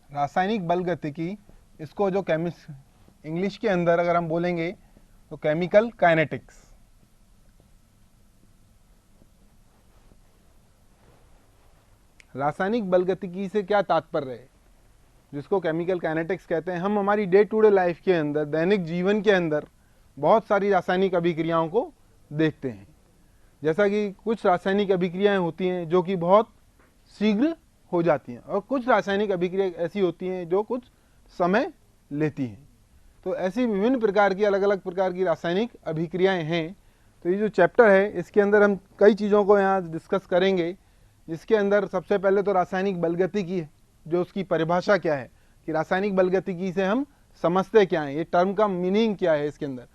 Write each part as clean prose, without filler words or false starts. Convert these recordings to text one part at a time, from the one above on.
रासायनिक बल गतिकी, इसको जो इंग्लिश के अंदर अगर हम बोलेंगे तो केमिकल काइनेटिक्स। रासायनिक बल गतिकी से क्या तात्पर्य है, जिसको केमिकल काइनेटिक्स कहते हैं। हम हमारी डे टू डे लाइफ के अंदर, दैनिक जीवन के अंदर बहुत सारी रासायनिक अभिक्रियाओं को देखते हैं। जैसा कि कुछ रासायनिक अभिक्रियाएं होती हैं जो कि बहुत शीघ्र हो जाती हैं, और कुछ रासायनिक अभिक्रिया ऐसी होती हैं जो कुछ समय लेती हैं। तो ऐसी विभिन्न प्रकार की, अलग अलग प्रकार की रासायनिक अभिक्रियाएं हैं। तो ये जो चैप्टर है, इसके अंदर हम कई चीज़ों को यहाँ डिस्कस करेंगे, जिसके अंदर सबसे पहले तो रासायनिक बल गतिकी है, जो उसकी परिभाषा क्या है, कि रासायनिक बल गतिकी से हम समझते क्या हैं, ये टर्म का मीनिंग क्या है इसके अंदर।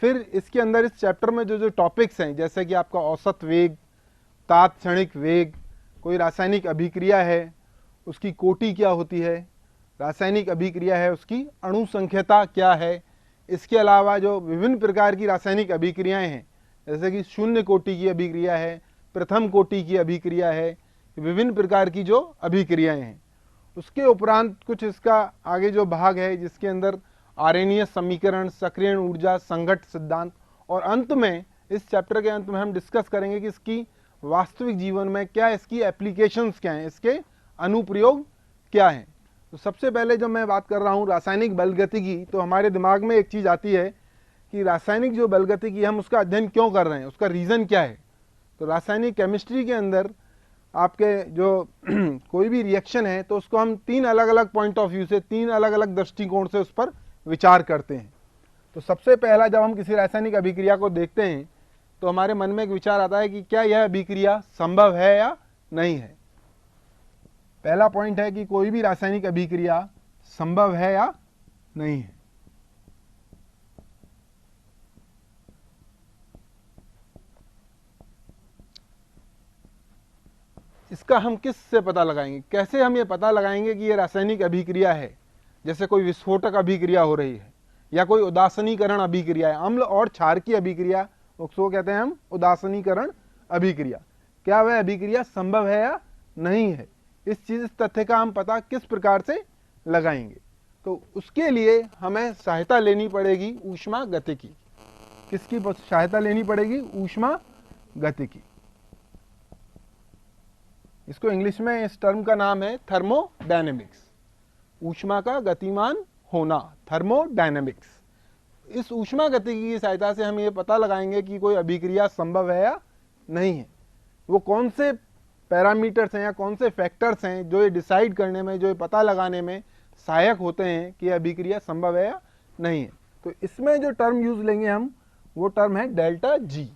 फिर इसके अंदर इस चैप्टर में जो जो टॉपिक्स हैं, जैसे कि आपका औसत वेग, तात्क्षणिक वेग, कोई रासायनिक अभिक्रिया है उसकी कोटि क्या होती है, रासायनिक अभिक्रिया है उसकी अणु संख्यता क्या है। इसके अलावा जो विभिन्न प्रकार की रासायनिक अभिक्रियाएं हैं, जैसे कि शून्य कोटि की अभिक्रिया है, प्रथम कोटि की अभिक्रिया है, विभिन्न प्रकार की जो अभिक्रियाएं हैं। उसके उपरांत कुछ इसका आगे जो भाग है, जिसके अंदर आरएनए समीकरण, सक्रियण ऊर्जा, संघट्ट सिद्धांत, और अंत में इस चैप्टर के अंत में हम डिस्कस करेंगे कि इसकी वास्तविक जीवन में क्या, इसकी एप्लीकेशंस क्या हैं, इसके अनुप्रयोग क्या हैं। तो सबसे पहले जब मैं बात कर रहा हूँ रासायनिक बल गतिकी, तो हमारे दिमाग में एक चीज़ आती है कि रासायनिक जो बल गतिकी हम उसका अध्ययन क्यों कर रहे हैं, उसका रीज़न क्या है। तो रासायनिक केमिस्ट्री के अंदर आपके जो कोई भी रिएक्शन है, तो उसको हम तीन अलग अलग पॉइंट ऑफ व्यू से, तीन अलग अलग दृष्टिकोण से उस पर विचार करते हैं। तो सबसे पहला, जब हम किसी रासायनिक अभिक्रिया को देखते हैं तो हमारे मन में एक विचार आता है कि क्या यह अभिक्रिया संभव है या नहीं है। पहला पॉइंट है कि कोई भी रासायनिक अभिक्रिया संभव है या नहीं है। इसका हम किस से पता लगाएंगे, कैसे हम ये पता लगाएंगे कि ये रासायनिक अभिक्रिया है। जैसे कोई विस्फोटक अभिक्रिया हो रही है, या कोई उदासीनीकरण अभिक्रिया है, अम्ल और क्षार की अभिक्रिया, उसको कहते हैं हम उदासीनीकरण अभिक्रिया। क्या वह अभिक्रिया संभव है या नहीं है, इस तथ्य का हम पता किस प्रकार से लगाएंगे। तो उसके लिए हमें सहायता लेनी पड़ेगी ऊष्मा गतिकी। किसकी सहायता लेनी पड़ेगी? ऊष्मा गतिकी। इसको इंग्लिश में इस टर्म का नाम है थर्मोडायनेमिक्स। ऊष्मा का गतिमान होना, थर्मोडायनेमिक्स। इस ऊष्मा गतिकी की सहायता से हम ये पता लगाएंगे कि कोई अभिक्रिया संभव है या नहीं है। वो कौन से पैरामीटर्स हैं या कौन से फैक्टर्स हैं जो ये डिसाइड करने में, जो ये पता लगाने में सहायक होते हैं कि अभिक्रिया संभव है या नहीं है। तो इसमें जो टर्म यूज लेंगे हम, वो टर्म है डेल्टा जी।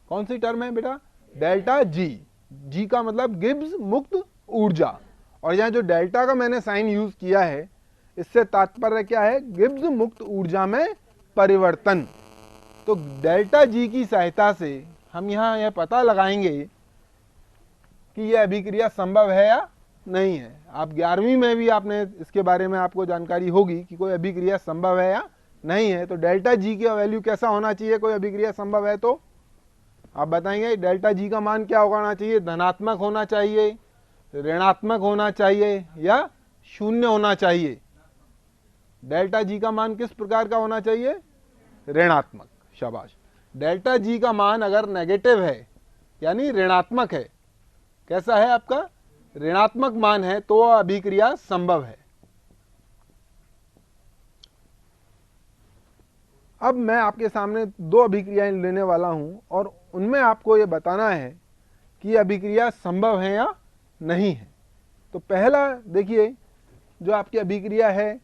कौन सी टर्म है बेटा? Delta G. जी का मतलब गिब्स मुक्त ऊर्जा, और यहाँ जो डेल्टा का मैंने साइन यूज किया है, इससे तात्पर्य क्या है? गिब्स मुक्त ऊर्जा में परिवर्तन। तो डेल्टा जी की सहायता से हम यहाँ यह पता लगाएंगे कि यह अभिक्रिया संभव है या नहीं है। आप 11वीं में भी आपने इसके बारे में आपको जानकारी होगी कि कोई अभिक्रिया संभव है या नहीं है। तो डेल्टा जी का वैल्यू कैसा होना चाहिए कोई अभिक्रिया संभव है? तो आप बताएंगे डेल्टा जी का मान क्या होना चाहिए? धनात्मक होना चाहिए, ऋणात्मक होना चाहिए, या शून्य होना चाहिए? डेल्टा जी का मान किस प्रकार का होना चाहिए? ऋणात्मक। शाबाश। डेल्टा जी का मान अगर नेगेटिव है, यानी ऋणात्मक है, कैसा है आपका? ऋणात्मक मान है, तो अभिक्रिया संभव है। अब मैं आपके सामने दो अभिक्रियाएं लेने वाला हूं, और उनमें आपको यह बताना है कि अभिक्रिया संभव है या नहीं है। तो पहला देखिए, जो आपकी अभिक्रिया है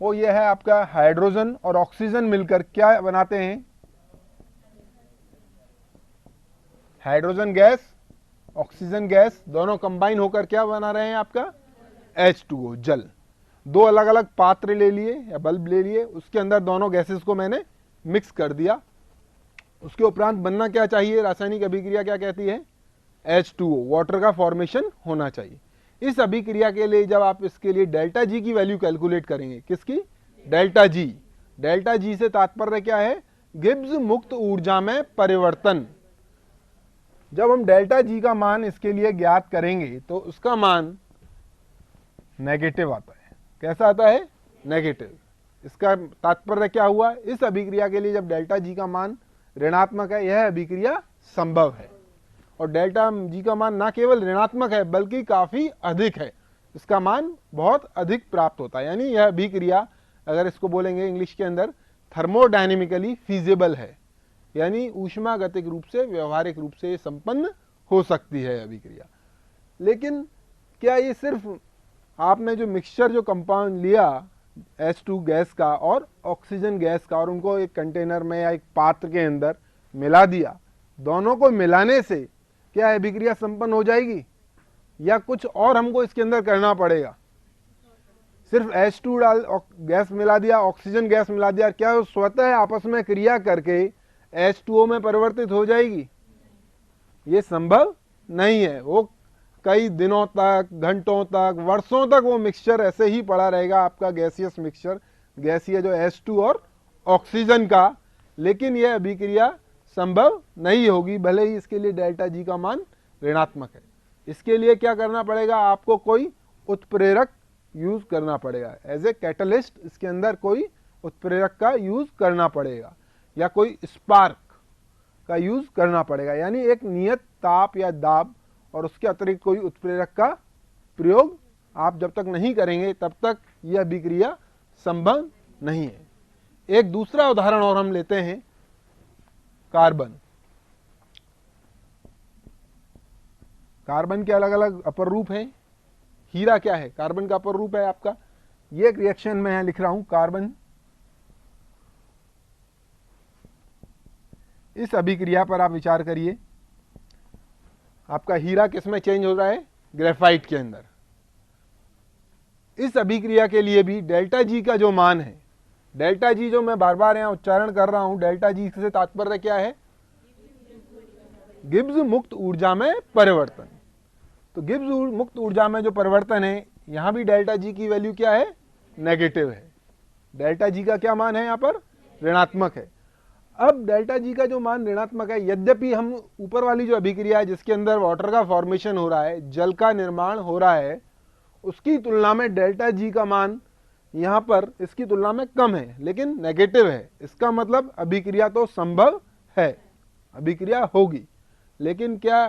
वो ये है, आपका हाइड्रोजन और ऑक्सीजन मिलकर क्या बनाते हैं? हाइड्रोजन गैस, ऑक्सीजन गैस, दोनों कंबाइन होकर क्या बना रहे हैं? आपका H2O, जल। दो अलग अलग पात्र ले लिए या बल्ब ले लिए, उसके अंदर दोनों गैसेस को मैंने मिक्स कर दिया। उसके उपरांत बनना क्या चाहिए? रासायनिक अभिक्रिया क्या कहती है? H2O, वाटर का फॉर्मेशन होना चाहिए। इस अभिक्रिया के लिए जब आप इसके लिए डेल्टा जी की वैल्यू कैलकुलेट करेंगे, किसकी? Delta G. डेल्टा जी से तात्पर्य क्या है? गिब्स मुक्त ऊर्जा में परिवर्तन। जब हम डेल्टा जी का मान इसके लिए ज्ञात करेंगे तो उसका मान नेगेटिव आता है। कैसा आता है? नेगेटिव। इसका तात्पर्य क्या हुआ? इस अभिक्रिया के लिए जब डेल्टा जी का मान ऋणात्मक है, यह अभिक्रिया संभव है। और डेल्टा जी का मान ना केवल ऋणात्मक है बल्कि काफी अधिक है, इसका मान बहुत अधिक प्राप्त होता है। यानी यह अभिक्रिया, अगर इसको बोलेंगे इंग्लिश के अंदर, थर्मोडायनेमिकली फीजिबल है, यानी ऊष्मागतिक रूप से, व्यवहारिक रूप से संपन्न हो सकती है अभिक्रिया। लेकिन क्या ये सिर्फ आपने जो मिक्सचर, जो कंपाउंड लिया H2 गैस का और ऑक्सीजन गैस का, और उनको एक कंटेनर में या एक पात्र के अंदर मिला दिया, दोनों को मिलाने से क्या अभिक्रिया संपन्न हो जाएगी, या कुछ और हमको इसके अंदर करना पड़ेगा? सिर्फ H2 गैस मिला दिया, ऑक्सीजन गैस मिला दिया, क्या वो स्वतः आपस में क्रिया करके H2O में परिवर्तित हो जाएगी? ये संभव नहीं है। वो कई दिनों तक, घंटों तक, वर्षों तक वो मिक्सचर ऐसे ही पड़ा रहेगा, आपका गैसियस मिक्सचर, गैसीय जो H2 और ऑक्सीजन का। लेकिन यह अभिक्रिया संभव नहीं होगी, भले ही इसके लिए डेल्टा जी का मान ऋणात्मक है। इसके लिए क्या करना पड़ेगा? आपको कोई उत्प्रेरक यूज करना पड़ेगा, एज ए कैटलिस्ट इसके अंदर कोई उत्प्रेरक का यूज करना पड़ेगा, या कोई स्पार्क का यूज करना पड़ेगा। यानी एक नियत ताप या दाब और उसके अतिरिक्त कोई उत्प्रेरक का प्रयोग आप जब तक नहीं करेंगे तब तक यह अभिक्रिया संभव नहीं है। एक दूसरा उदाहरण और हम लेते हैं, कार्बन। कार्बन के अलग अलग अपर रूप हैं। हीरा क्या है? कार्बन का अपर रूप है आपका, ये एक रिएक्शन में है, लिख रहा हूं कार्बन। इस अभिक्रिया पर आप विचार करिए, आपका हीरा किसमें चेंज हो रहा है? ग्रेफाइट के अंदर। इस अभिक्रिया के लिए भी डेल्टा जी का जो मान है, डेल्टा जी जो मैं बार बार यहां उच्चारण कर रहा हूं, डेल्टा जी से तात्पर्य क्या है? गिब्स मुक्त ऊर्जा में परिवर्तन। तो गिब्स मुक्त ऊर्जा में जो परिवर्तन है, यहां भी डेल्टा जी की वैल्यू क्या है? नेगेटिव है। डेल्टा जी का क्या मान है? यहां पर ऋणात्मक है। अब डेल्टा जी का जो मान ऋणात्मक है, यद्यपि हम ऊपर वाली जो अभिक्रिया है जिसके अंदर वाटर का फॉर्मेशन हो रहा है, जल का निर्माण हो रहा है, उसकी तुलना में डेल्टा जी का मान यहां पर इसकी तुलना में कम है, लेकिन नेगेटिव है। इसका मतलब अभिक्रिया तो संभव है, अभिक्रिया होगी। लेकिन क्या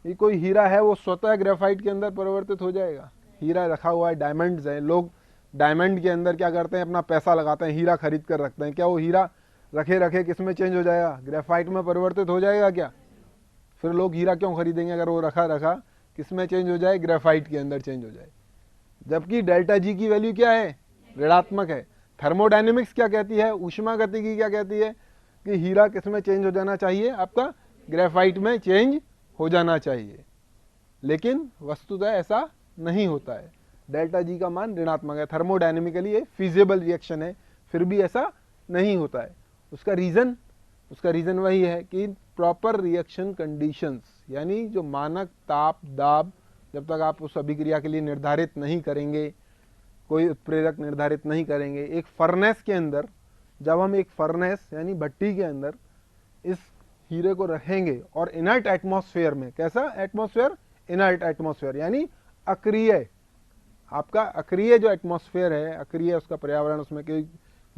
ये कोई हीरा है वो स्वतः ग्रेफाइट के अंदर परिवर्तित हो जाएगा? हीरा रखा हुआ है, डायमंड्स है, लोग डायमंड के अंदर क्या करते हैं? अपना पैसा लगाते हैं, हीरा खरीद कर रखते हैं। क्या वो हीरा रखे रखे किस में चेंज हो जाएगा? ग्रेफाइट में परिवर्तित हो जाएगा क्या? फिर लोग हीरा क्यों खरीदेंगे अगर वो रखा रखा किस में चेंज हो जाए? ग्रेफाइट के अंदर चेंज हो जाए। जबकि डेल्टा जी की वैल्यू क्या है? ऋणात्मक है। थर्मोडायनेमिक्स क्या कहती है? ऊष्मागतिकी क्या कहती है? कि हीरा किस में चेंज हो जाना चाहिए? आपका ग्रेफाइट में चेंज हो जाना चाहिए। लेकिन वस्तुतः ऐसा नहीं होता है, डेल्टा जी का मान ऋणात्मक है। थर्मोडायनेमिकली ये फिजिबल रिएक्शन है, फिर भी ऐसा नहीं होता है। उसका रीजन वही है कि प्रॉपर रिएक्शन कंडीशंस, यानी जो मानक ताप दाब जब तक आप उस अभिक्रिया के लिए निर्धारित नहीं करेंगे, कोई उत्प्रेरक निर्धारित नहीं करेंगे। एक फर्नेस के अंदर, जब हम एक फर्नेस यानी भट्टी के अंदर इस हीरे को रखेंगे और इनर्ट एटमॉस्फेयर में, कैसा एटमॉस्फेयर? इनर्ट एटमॉस्फेयर, यानी अक्रिय, आपका अक्रिय जो एटमॉस्फेयर है, अक्रिय उसका पर्यावरण, उसमें कोई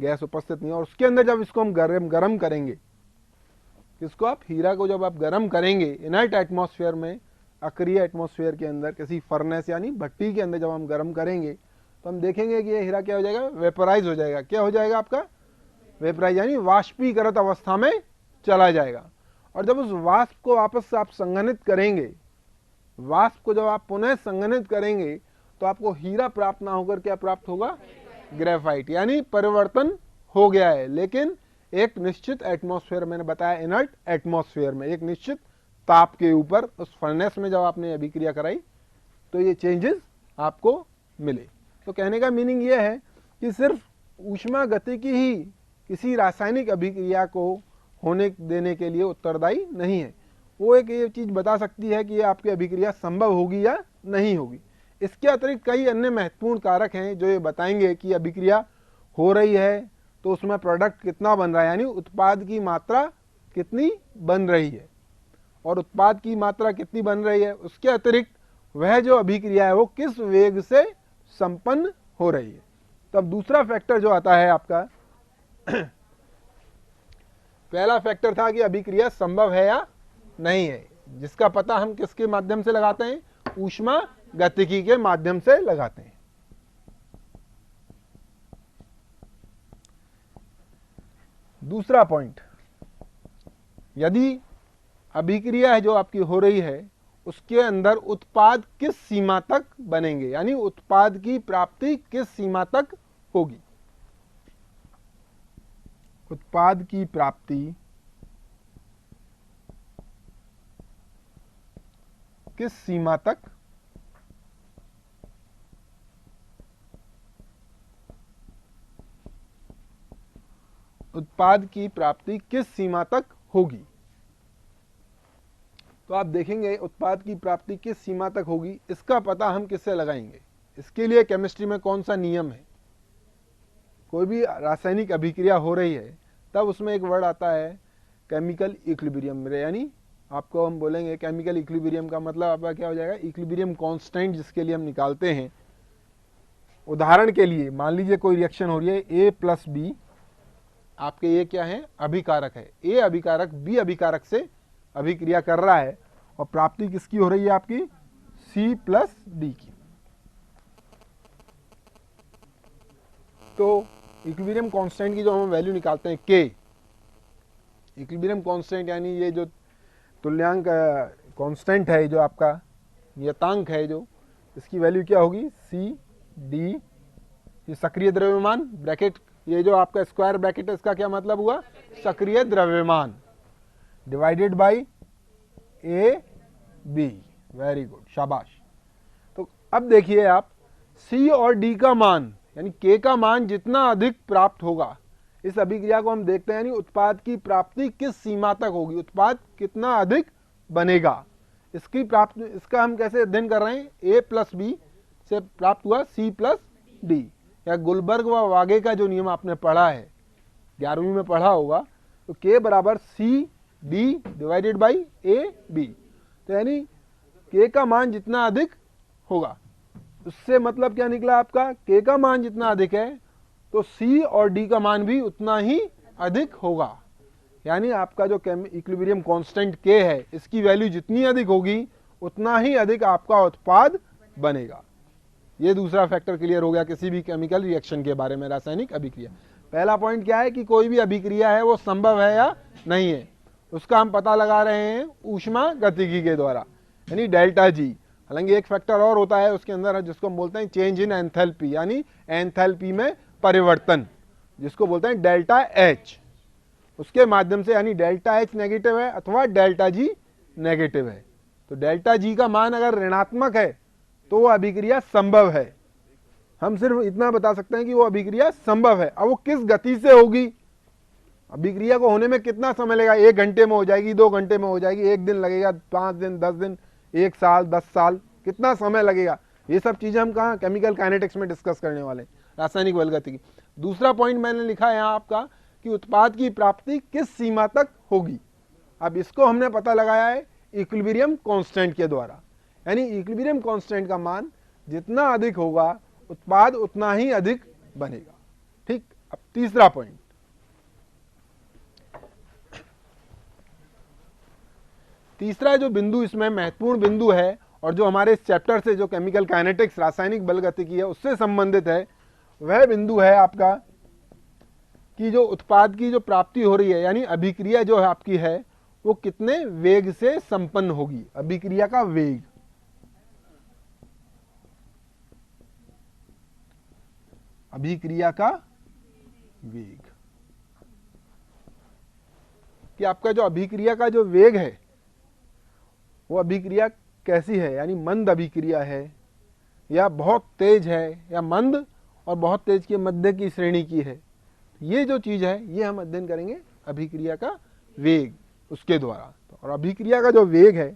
गैस उपस्थित नहीं है, और उसके अंदर जब इसको हम गर्म करेंगे, किसको? आप हीरा को जब आप गर्म करेंगे इनर्ट एटमॉस्फेयर में, अक्रिय एटमॉस्फेयर के अंदर, किसी फर्नेस यानी भट्टी के अंदर जब हम गर्म करेंगे तो हम देखेंगे कि ये हीरा क्या हो जाएगा? वेपराइज हो जाएगा। क्या हो जाएगा आपका? वेपराइज, यानी वाष्पीकृत अवस्था में चला जाएगा। और जब उस वाष्प को वापस से आप संघनित करेंगे, वाष्प को जब आप पुनः संघनित करेंगे तो आपको हीरा प्राप्त ना होकर क्या प्राप्त होगा? ग्रेफाइट। यानी परिवर्तन हो गया है, लेकिन एक निश्चित एटमॉस्फेयर, मैंने बताया इनर्ट एटमॉस्फेयर में, एक निश्चित ताप के ऊपर उस फर्नेस में जब आपने अभिक्रिया कराई तो ये चेंजेस आपको मिले। तो कहने का मीनिंग ये है कि सिर्फ ऊष्मागतिकी ही किसी रासायनिक अभिक्रिया को होने देने के लिए उत्तरदायी नहीं है। वो एक ये चीज बता सकती है कि ये आपकी अभिक्रिया संभव होगी या नहीं होगी। इसके अतिरिक्त कई अन्य महत्वपूर्ण कारक हैं जो ये बताएंगे कि अभिक्रिया हो रही है तो उसमें प्रोडक्ट कितना बन रहा है, यानी उत्पाद की मात्रा कितनी बन रही है। और उत्पाद की मात्रा कितनी बन रही है, उसके अतिरिक्त वह जो अभिक्रिया है वो किस वेग से संपन्न हो रही है। तो अब दूसरा फैक्टर जो आता है आपका, पहला फैक्टर था कि अभिक्रिया संभव है या नहीं है, जिसका पता हम किसके माध्यम से लगाते हैं, ऊष्मा गतिकी के माध्यम से लगाते हैं। दूसरा पॉइंट, यदि अभिक्रिया है जो आपकी हो रही है उसके अंदर उत्पाद किस सीमा तक बनेंगे, यानी उत्पाद की प्राप्ति किस सीमा तक होगी। उत्पाद की प्राप्ति किस सीमा तक उत्पाद की प्राप्ति किस सीमा तक होगी। तो आप देखेंगे उत्पाद की प्राप्ति किस सीमा तक होगी, इसका पता हम किससे लगाएंगे। इसके लिए केमिस्ट्री में कौन सा नियम है, कोई भी रासायनिक अभिक्रिया हो रही है तब उसमें एक वर्ड आता है केमिकल इक्विलिब्रियम, यानी आपको हम बोलेंगे केमिकल इक्विलिब्रियम का मतलब आपका क्या हो जाएगा, इक्विलिब्रियम कांस्टेंट जिसके लिए हम निकालते हैं। उदाहरण के लिए मान लीजिए कोई रिएक्शन हो रही है ए प्लस बी, आपके ये क्या है, अभिकारक है, ए अभिकारक बी अभिकारक से अभिक्रिया कर रहा है और प्राप्ति किसकी हो रही है, आपकी सी प्लस डी की। तो इक्विलिब्रियम कांस्टेंट की जो हम वैल्यू निकालते हैं के, इक्विलिब्रियम कांस्टेंट यानी ये जो तुल्यांक कांस्टेंट है, जो आपका नियतांक है, जो इसकी वैल्यू क्या होगी, सी डी, ये सक्रिय द्रव्यमान ब्रैकेट, ये जो आपका स्क्वायर ब्रैकेट है इसका क्या मतलब हुआ, सक्रिय द्रव्यमान, divided by A B. Very good, शाबाश। तो अब देखिए आप, सी और डी का मान यानी के का मान जितना अधिक प्राप्त होगा, इस अभिक्रिया को हम देखते हैं, यानी उत्पाद की प्राप्ति किस सीमा तक होगी, उत्पाद कितना अधिक बनेगा, इसकी प्राप्ति, इसका हम कैसे अध्ययन कर रहे हैं, ए प्लस बी से प्राप्त हुआ सी प्लस डी, या गुलबर्ग व वागे का जो नियम आपने पढ़ा है 11वीं में पढ़ा होगा, तो के बराबर C D divided by A B. तो यानी के का मान जितना अधिक होगा, उससे मतलब क्या निकला आपका, के का मान जितना अधिक है तो सी और डी का मान भी उतना ही अधिक होगा। यानी आपका जो इक्विलिब्रियम कांस्टेंट के है, इसकी वैल्यू जितनी अधिक होगी उतना ही अधिक आपका उत्पाद बनेगा। ये दूसरा फैक्टर क्लियर हो गया किसी भी केमिकल रिएक्शन के बारे में, रासायनिक अभिक्रिया। पहला पॉइंट क्या है कि कोई भी अभिक्रिया है वो संभव है या नहीं है, उसका हम पता लगा रहे हैं ऊष्मा गतिकी के द्वारा, यानी डेल्टा जी। हालांकि एक फैक्टर और होता है उसके अंदर जिसको हम बोलते हैं चेंज इन एंथैल्पी, यानी एंथैल्पी में परिवर्तन, जिसको बोलते हैं डेल्टा एच, उसके माध्यम से, यानी डेल्टा एच नेगेटिव है अथवा डेल्टा जी नेगेटिव है। तो डेल्टा जी का मान अगर ऋणात्मक है तो वो अभिक्रिया संभव है। हम सिर्फ इतना बता सकते हैं कि वो अभिक्रिया संभव है। अब वो किस गति से होगी, अभिक्रिया को होने में कितना समय लगेगा, 1 घंटे में हो जाएगी, 2 घंटे में हो जाएगी, 1 दिन लगेगा, 5 दिन, 10 दिन, 1 साल, 10 साल, कितना समय लगेगा, ये सब चीजें हम कहाँ केमिकल काइनेटिक्स में डिस्कस करने वाले हैं, रासायनिक बल गतिकी। दूसरा पॉइंट मैंने लिखा है यहाँ आपका कि उत्पाद की प्राप्ति किस सीमा तक होगी। अब इसको हमने पता लगाया है इक्विलिब्रियम कांस्टेंट के द्वारा, यानी इक्विलिब्रियम कांस्टेंट का मान जितना अधिक होगा उत्पाद उतना ही अधिक बनेगा। ठीक, अब तीसरा पॉइंट, तीसरा जो बिंदु इसमें महत्वपूर्ण बिंदु है और जो हमारे इस चैप्टर से, जो केमिकल काइनेटिक्स रासायनिक बल गतिकी है उससे संबंधित है, वह बिंदु है आपका कि जो उत्पाद की जो प्राप्ति हो रही है, यानी अभिक्रिया जो है आपकी है, वो कितने वेग से संपन्न होगी, अभिक्रिया का वेग। अभिक्रिया का वेग, कि आपका जो अभिक्रिया का जो वेग है वो अभिक्रिया कैसी है, यानी मंद अभिक्रिया है या बहुत तेज है, या मंद और बहुत तेज के मध्य की श्रेणी की है। ये जो चीज है ये हम अध्ययन करेंगे अभिक्रिया का वेग उसके द्वारा। और अभिक्रिया का जो वेग है,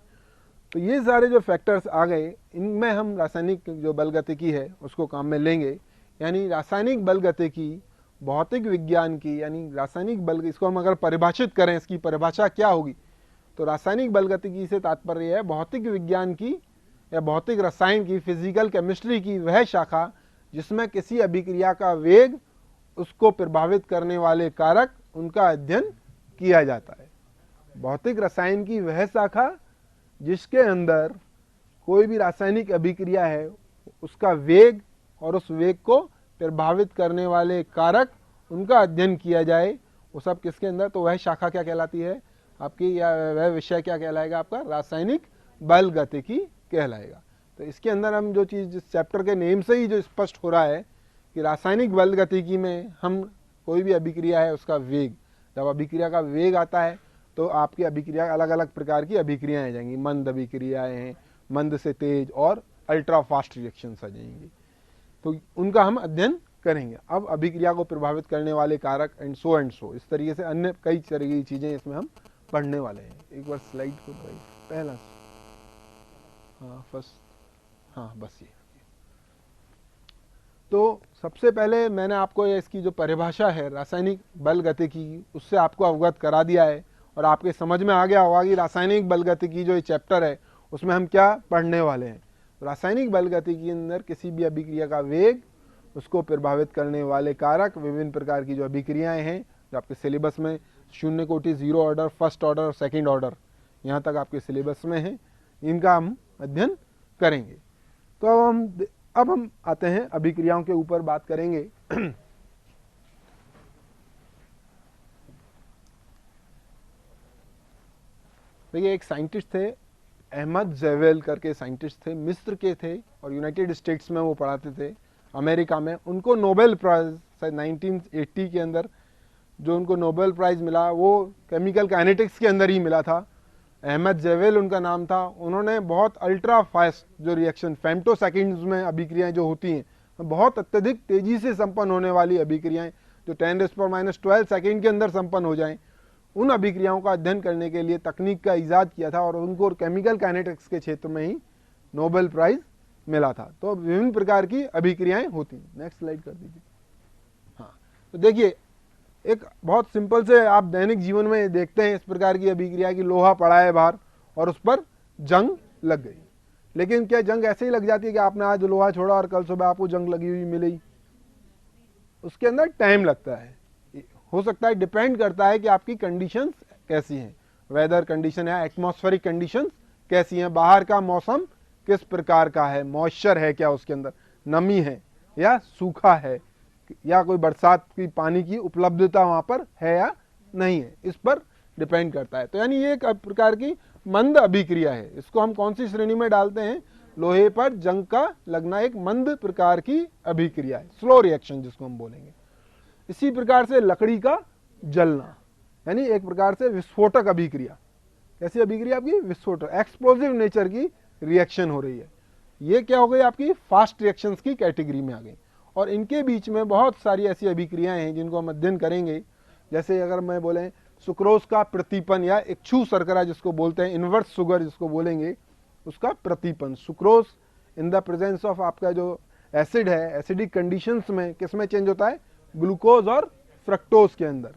तो ये सारे जो फैक्टर्स आ गए, इनमें हम रासायनिक जो बल गतिकी है उसको काम में लेंगे। यानी रासायनिक बल गतिकी भौतिक विज्ञान की, यानी रासायनिक बल, इसको हम अगर परिभाषित करें, इसकी परिभाषा क्या होगी, तो रासायनिक बल गतिकी से तात्पर्य है भौतिक विज्ञान की या भौतिक रसायन की, फिजिकल केमिस्ट्री की वह शाखा जिसमें किसी अभिक्रिया का वेग, उसको प्रभावित करने वाले कारक, उनका अध्ययन किया जाता है। भौतिक रसायन की वह शाखा जिसके अंदर कोई भी रासायनिक अभिक्रिया है, उसका वेग और उस वेग को प्रभावित करने वाले कारक, उनका अध्ययन किया जाए, वो सब किसके अंदर, तो वह शाखा क्या कहलाती है आपकी, या वह विषय क्या कहलाएगा आपका, रासायनिक बल गतिकी कहलाएगा। तो इसके अंदर हम जो चीज़, जिस चैप्टर के नेम से ही जो स्पष्ट हो रहा है कि रासायनिक बल गतिकी में हम कोई भी अभिक्रिया है उसका वेग, जब अभिक्रिया का वेग आता है तो आपकी अभिक्रिया, अलग अलग प्रकार की अभिक्रियाएं आ जाएंगी, मंद अभिक्रियाएं हैं, मंद से तेज, और अल्ट्रा फास्ट रिएक्शंस आ जाएंगी, तो उनका हम अध्ययन करेंगे। अब अभिक्रिया को प्रभावित करने वाले कारक एंड सो इस तरीके से अन्य कई तरह की चीजें इसमें हम पढ़ने वाले हैं। एक बार स्लाइड को पहला, हाँ फर्स्ट, हाँ बस ये। तो सबसे पहले मैंने आपको इसकी जो परिभाषा है रासायनिक बल गतिकी, उससे आपको अवगत करा दिया है और आपके समझ में आ गया होगा कि रासायनिक बल गतिकी जो ये चैप्टर है उसमें हम क्या पढ़ने वाले हैं। रासायनिक बल गतिकी के अंदर किसी भी अभिक्रिया का वेग, उसको प्रभावित करने वाले कारक, विभिन्न प्रकार की जो अभिक्रियाएं हैं जो आपके सिलेबस में शून्य कोटि, जीरो ऑर्डर, फर्स्ट ऑर्डर और सेकंड ऑर्डर, यहाँ तक आपके सिलेबस में है, इनका हम अध्ययन करेंगे। तो अब हम आते हैं अभिक्रियाओं के ऊपर बात करेंगे। देखिए एक साइंटिस्ट थे, अहमद जेवेल करके साइंटिस्ट थे, मिस्र के थे और यूनाइटेड स्टेट्स में वो पढ़ाते थे, अमेरिका में। उनको नोबेल प्राइज शायद 1980 के अंदर जो उनको नोबेल प्राइज मिला वो केमिकल काइनेटिक्स के अंदर ही मिला था। अहमद जेवेल उनका नाम था। उन्होंने बहुत अल्ट्रा फास्ट जो रिएक्शन, फेम्टोसेकंड्स में अभिक्रियाएं जो होती हैं, बहुत अत्यधिक तेजी से संपन्न होने वाली अभिक्रियाएं जो 10⁻12 सेकंड के अंदर संपन्न हो जाएं, उन अभिक्रियाओं का अध्ययन करने के लिए तकनीक का इजाद किया था और उनको केमिकल काइनेटिक्स के क्षेत्र में ही नोबेल प्राइज मिला था। तो विभिन्न प्रकार की अभिक्रियाएं होती हैं। नेक्स्ट स्लाइड कर दीजिए। हाँ, तो देखिए एक बहुत सिंपल से आप दैनिक जीवन में देखते हैं इस प्रकार की अभिक्रिया की, लोहा पड़ा है बाहर और उस पर जंग लग गई, लेकिन क्या जंग ऐसे ही लग जाती है कि आपने आज लोहा छोड़ा और कल सुबह आपको जंग लगी हुई मिली? उसके अंदर टाइम लगता है, हो सकता है, डिपेंड करता है कि आपकी कंडीशंस कैसी हैं, वेदर कंडीशन है, एटमॉस्फेरिक कंडीशंस कैसी हैं, बाहर का मौसम किस प्रकार का है, मॉइस्चर है क्या उसके अंदर, नमी है या सूखा है, या कोई बरसात की पानी की उपलब्धता वहां पर है या नहीं है, इस पर डिपेंड करता है। तो यानी ये एक प्रकार की मंद अभिक्रिया है। इसको हम कौन सी श्रेणी में डालते हैं? लोहे पर जंग का लगना एक मंद प्रकार की अभिक्रिया है, स्लो रिएक्शन जिसको हम बोलेंगे। इसी प्रकार से लकड़ी का जलना, यानी एक प्रकार से विस्फोटक अभिक्रिया। कैसी अभिक्रिया आपकी? विस्फोटक, एक्सप्लोसिव नेचर की रिएक्शन हो रही है। ये क्या हो गई? आपकी फास्ट रिएक्शंस की कैटेगरी में आ गई। और इनके बीच में बहुत सारी ऐसी अभिक्रियाएं हैं जिनको हम अध्ययन करेंगे। जैसे अगर मैं बोले सुक्रोज का प्रतीपन या इच्छू शर्करा जिसको बोलते हैं, इनवर्स शुगर जिसको बोलेंगे, उसका प्रतीपन। Sucrose in the presence of आपका जो एसिड है, एसिडिक कंडीशंस में किस में चेंज होता है? ग्लूकोज और फ्रक्टोज के अंदर।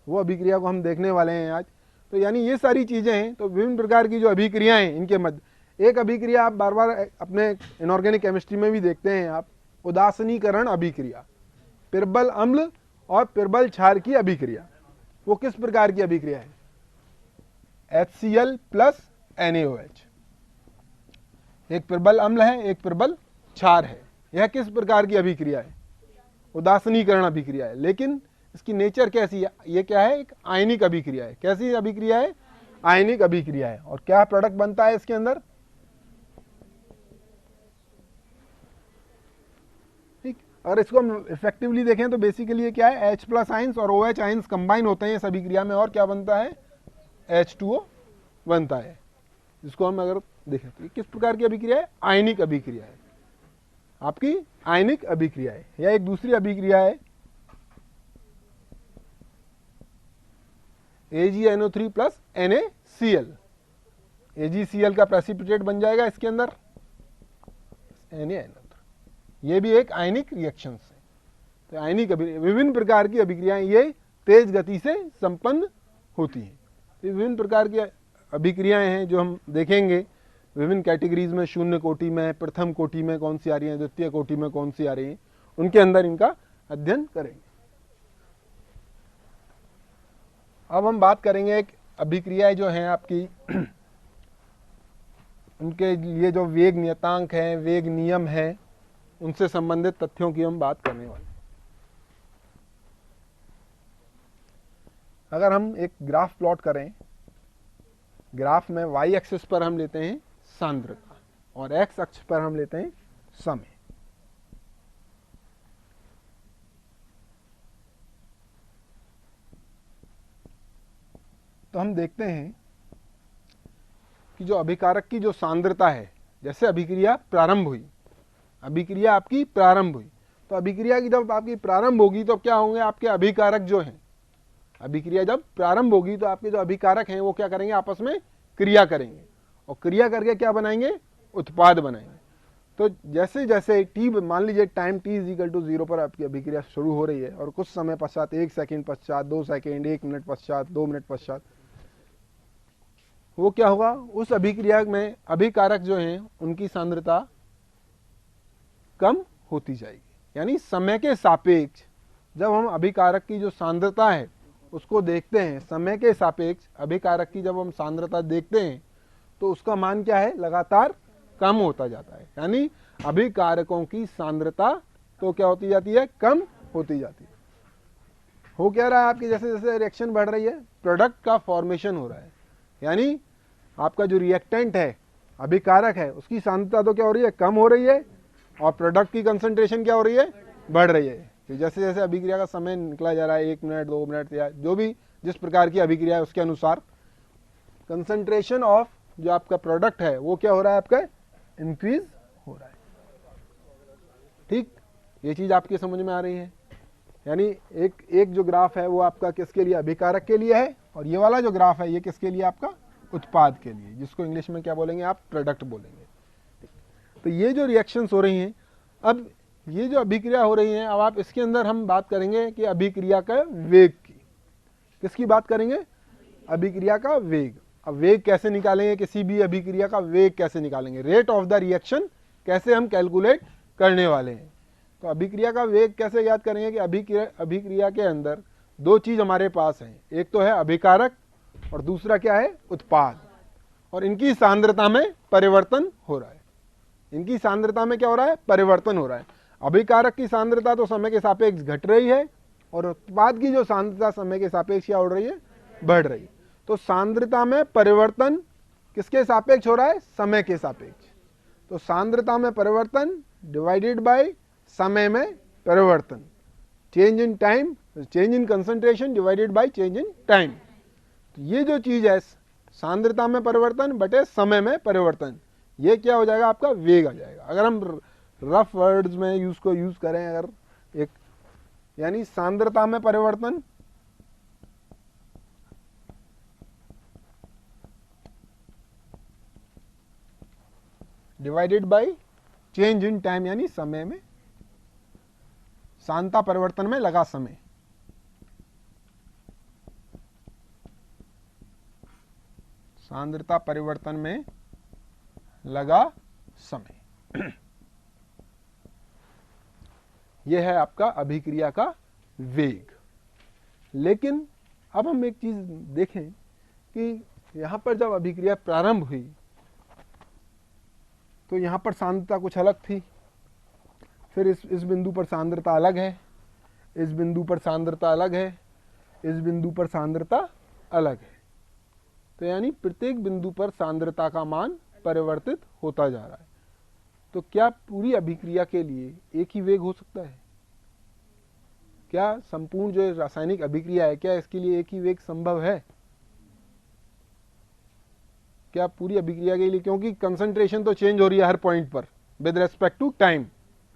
वो अभिक्रिया को हम देखने वाले हैं आज। तो यानी ये सारी चीजें हैं। तो विभिन्न प्रकार की जो अभिक्रियाएं हैं इनके मध्य एक अभिक्रिया आप बार बार अपने इनऑर्गेनिक केमिस्ट्री में भी देखते हैं आप, उदासीनीकरण अभिक्रिया, पिरबल अम्ल और पिरबल क्षार की अभिक्रिया। वो किस प्रकार की अभिक्रिया है? HCl plus NaOH। एक पिरबल अम्ल है, एक पिरबल क्षार है। यह किस प्रकार की अभिक्रिया है? उदासीनीकरण अभिक्रिया है। लेकिन इसकी नेचर कैसी है? ये क्या है? एक आयनिक अभिक्रिया है। कैसी अभिक्रिया है? आयनिक अभिक्रिया है। और क्या प्रोडक्ट बनता है इसके अंदर? अगर इसको हम इफेक्टिवली देखें तो बेसिकली ये क्या है? H+ आयंस और OH आयंस कंबाइन होते हैं इस अभिक्रिया में और क्या बनता है? H2O बनता है। जिसको हम अगर देखें तो किस प्रकार की अभिक्रिया है? आयनिक अभिक्रिया है, आपकी आयनिक अभिक्रिया है। या एक दूसरी अभिक्रिया है AgNO3 प्लस NaCl। AgCl का प्रेसिपिटेट बन जाएगा इसके अंदर NaNO3। ये भी एक आयनिक रिएक्शन है। तो आयनिक विभिन्न प्रकार की अभिक्रियाएं ये तेज गति से संपन्न होती हैं। तो विभिन्न प्रकार की अभिक्रियाएं हैं जो हम देखेंगे विभिन्न कैटेगरीज में, शून्य कोटि में, प्रथम कोटि में कौन सी आ रही हैं, द्वितीय कोटि में कौन सी आ रही हैं, उनके अंदर इनका अध्ययन करेंगे। अब हम बात करेंगे एक अभिक्रियाएं जो हैं आपकी उनके लिए जो वेग नियतांक हैं, वेग नियम हैं, उनसे संबंधित तथ्यों की हम बात करने वाले हैं। अगर हम एक ग्राफ प्लॉट करें, ग्राफ में y एक्सिस पर हम लेते हैं सांद्रता और x अक्ष पर हम लेते हैं समय। तो हम देखते हैं कि जो अभिकारक की जो सांद्रता है, जैसे अभिक्रिया प्रारंभ हुई, अभिक्रिया आपकी प्रारंभ हुई, तो अभिक्रिया की जब आपकी प्रारंभ होगी तो क्या होंगे आपके अभिकारक जो हैं, अभिक्रिया जब प्रारंभ होगी तो आपके जो अभिकारक हैं वो क्या करेंगे, आपस में क्रिया करेंगे और क्रिया करके क्या बनाएंगे, उत्पाद बनाएंगे। तो जैसे जैसे टी, मान लीजिए टाइम t इज टू 0 पर आपकी अभिक्रिया शुरू हो रही है और कुछ समय पश्चात, 1 सेकंड पश्चात, 2 सेकंड, 1 मिनट पश्चात, 2 मिनट पश्चात, वो क्या होगा, उस अभिक्रिया में अभिकारक जो हैं उनकी सांद्रता कम होती जाएगी। यानी समय के सापेक्ष जब हम अभिकारक की जो सांद्रता है उसको देखते हैं, समय के सापेक्ष अभिकारक की जब हम सांद्रता देखते हैं तो उसका मान क्या है, लगातार कम होता जाता है। यानी अभिकारकों की सांद्रता तो क्या होती जाती है, कम होती जाती है। हो क्या रहा है आपकी, जैसे जैसे रिएक्शन बढ़ रही है प्रोडक्ट का फॉर्मेशन हो रहा है, यानी आपका जो रिएक्टेंट है, अभिकारक है, उसकी सांद्रता तो क्या हो रही है, कम हो रही है और प्रोडक्ट की कंसंट्रेशन क्या हो रही है, बढ़ रही है। तो जैसे जैसे अभिक्रिया का समय निकला जा रहा है, 1 मिनट 2 मिनट या जो भी जिस प्रकार की अभिक्रिया है उसके अनुसार कंसंट्रेशन ऑफ जो आपका प्रोडक्ट है वो क्या हो रहा है, आपका इंक्रीज हो रहा है। ठीक, ये चीज आपकी समझ में आ रही है। यानी एक जो ग्राफ है वो आपका किसके लिए, अभिकारक के लिए है, और ये वाला जो ग्राफ है ये किसके लिए, आपका उत्पाद के लिए, जिसको इंग्लिश में क्या बोलेंगे आप, प्रोडक्ट बोलेंगे। तो ये जो रिएक्शंस हो रही हैं, अब ये जो अभिक्रिया हो रही है, अब आप इसके अंदर हम बात करेंगे कि अभिक्रिया का वेग की, किसकी बात करेंगे, अभिक्रिया का वेग। अब वेग कैसे निकालेंगे, किसी भी अभिक्रिया का वेग कैसे निकालेंगे, रेट ऑफ द रिएक्शन कैसे हम कैलकुलेट करने वाले हैं। तो अभिक्रिया का वेग कैसे याद करेंगे कि अभिक्रिया के अंदर दो चीज हमारे पास हैं, एक तो है अभिकारक और दूसरा क्या है, उत्पाद, और इनकी सांद्रता में परिवर्तन हो रहा है। इनकी सांद्रता में क्या हो रहा है, परिवर्तन हो रहा है। अभिकारक की सांद्रता तो समय के सापेक्ष घट रही है और उत्पाद की जो सांद्रता समय के सापेक्ष क्या हो रही है, बढ़ रही है। तो सांद्रता में परिवर्तन किसके सापेक्ष हो रहा है, समय के सापेक्ष। तो सांद्रता में परिवर्तन डिवाइडेड बाय समय में परिवर्तन, change in time, change in concentration divided by change in time. तो ये जो चीज है सांद्रता में परिवर्तन बटे समय में परिवर्तन, ये क्या हो जाएगा, आपका वेग आ जाएगा। अगर हम रफ वर्ड्स में यूज करें, अगर एक, यानी सांद्रता में परिवर्तन divided by change in time, यानी समय में, सांद्रता परिवर्तन में लगा समय, सांद्रता परिवर्तन में लगा समय, यह है आपका अभिक्रिया का वेग। लेकिन अब हम एक चीज देखें कि यहां पर जब अभिक्रिया प्रारंभ हुई तो यहां पर सांद्रता कुछ अलग थी, फिर इस बिंदु पर सांद्रता अलग है, इस बिंदु पर सांद्रता अलग है, इस बिंदु पर सांद्रता अलग है। तो यानी प्रत्येक बिंदु पर सांद्रता का मान परिवर्तित होता जा रहा है। तो क्या पूरी अभिक्रिया के लिए एक ही वेग हो सकता है? क्या संपूर्ण जो रासायनिक अभिक्रिया है, क्या इसके लिए एक ही वेग संभव है? क्या पूरी अभिक्रिया के लिए, क्योंकि कंसंट्रेशन तो चेंज हो रही है हर पॉइंट पर with respect to time,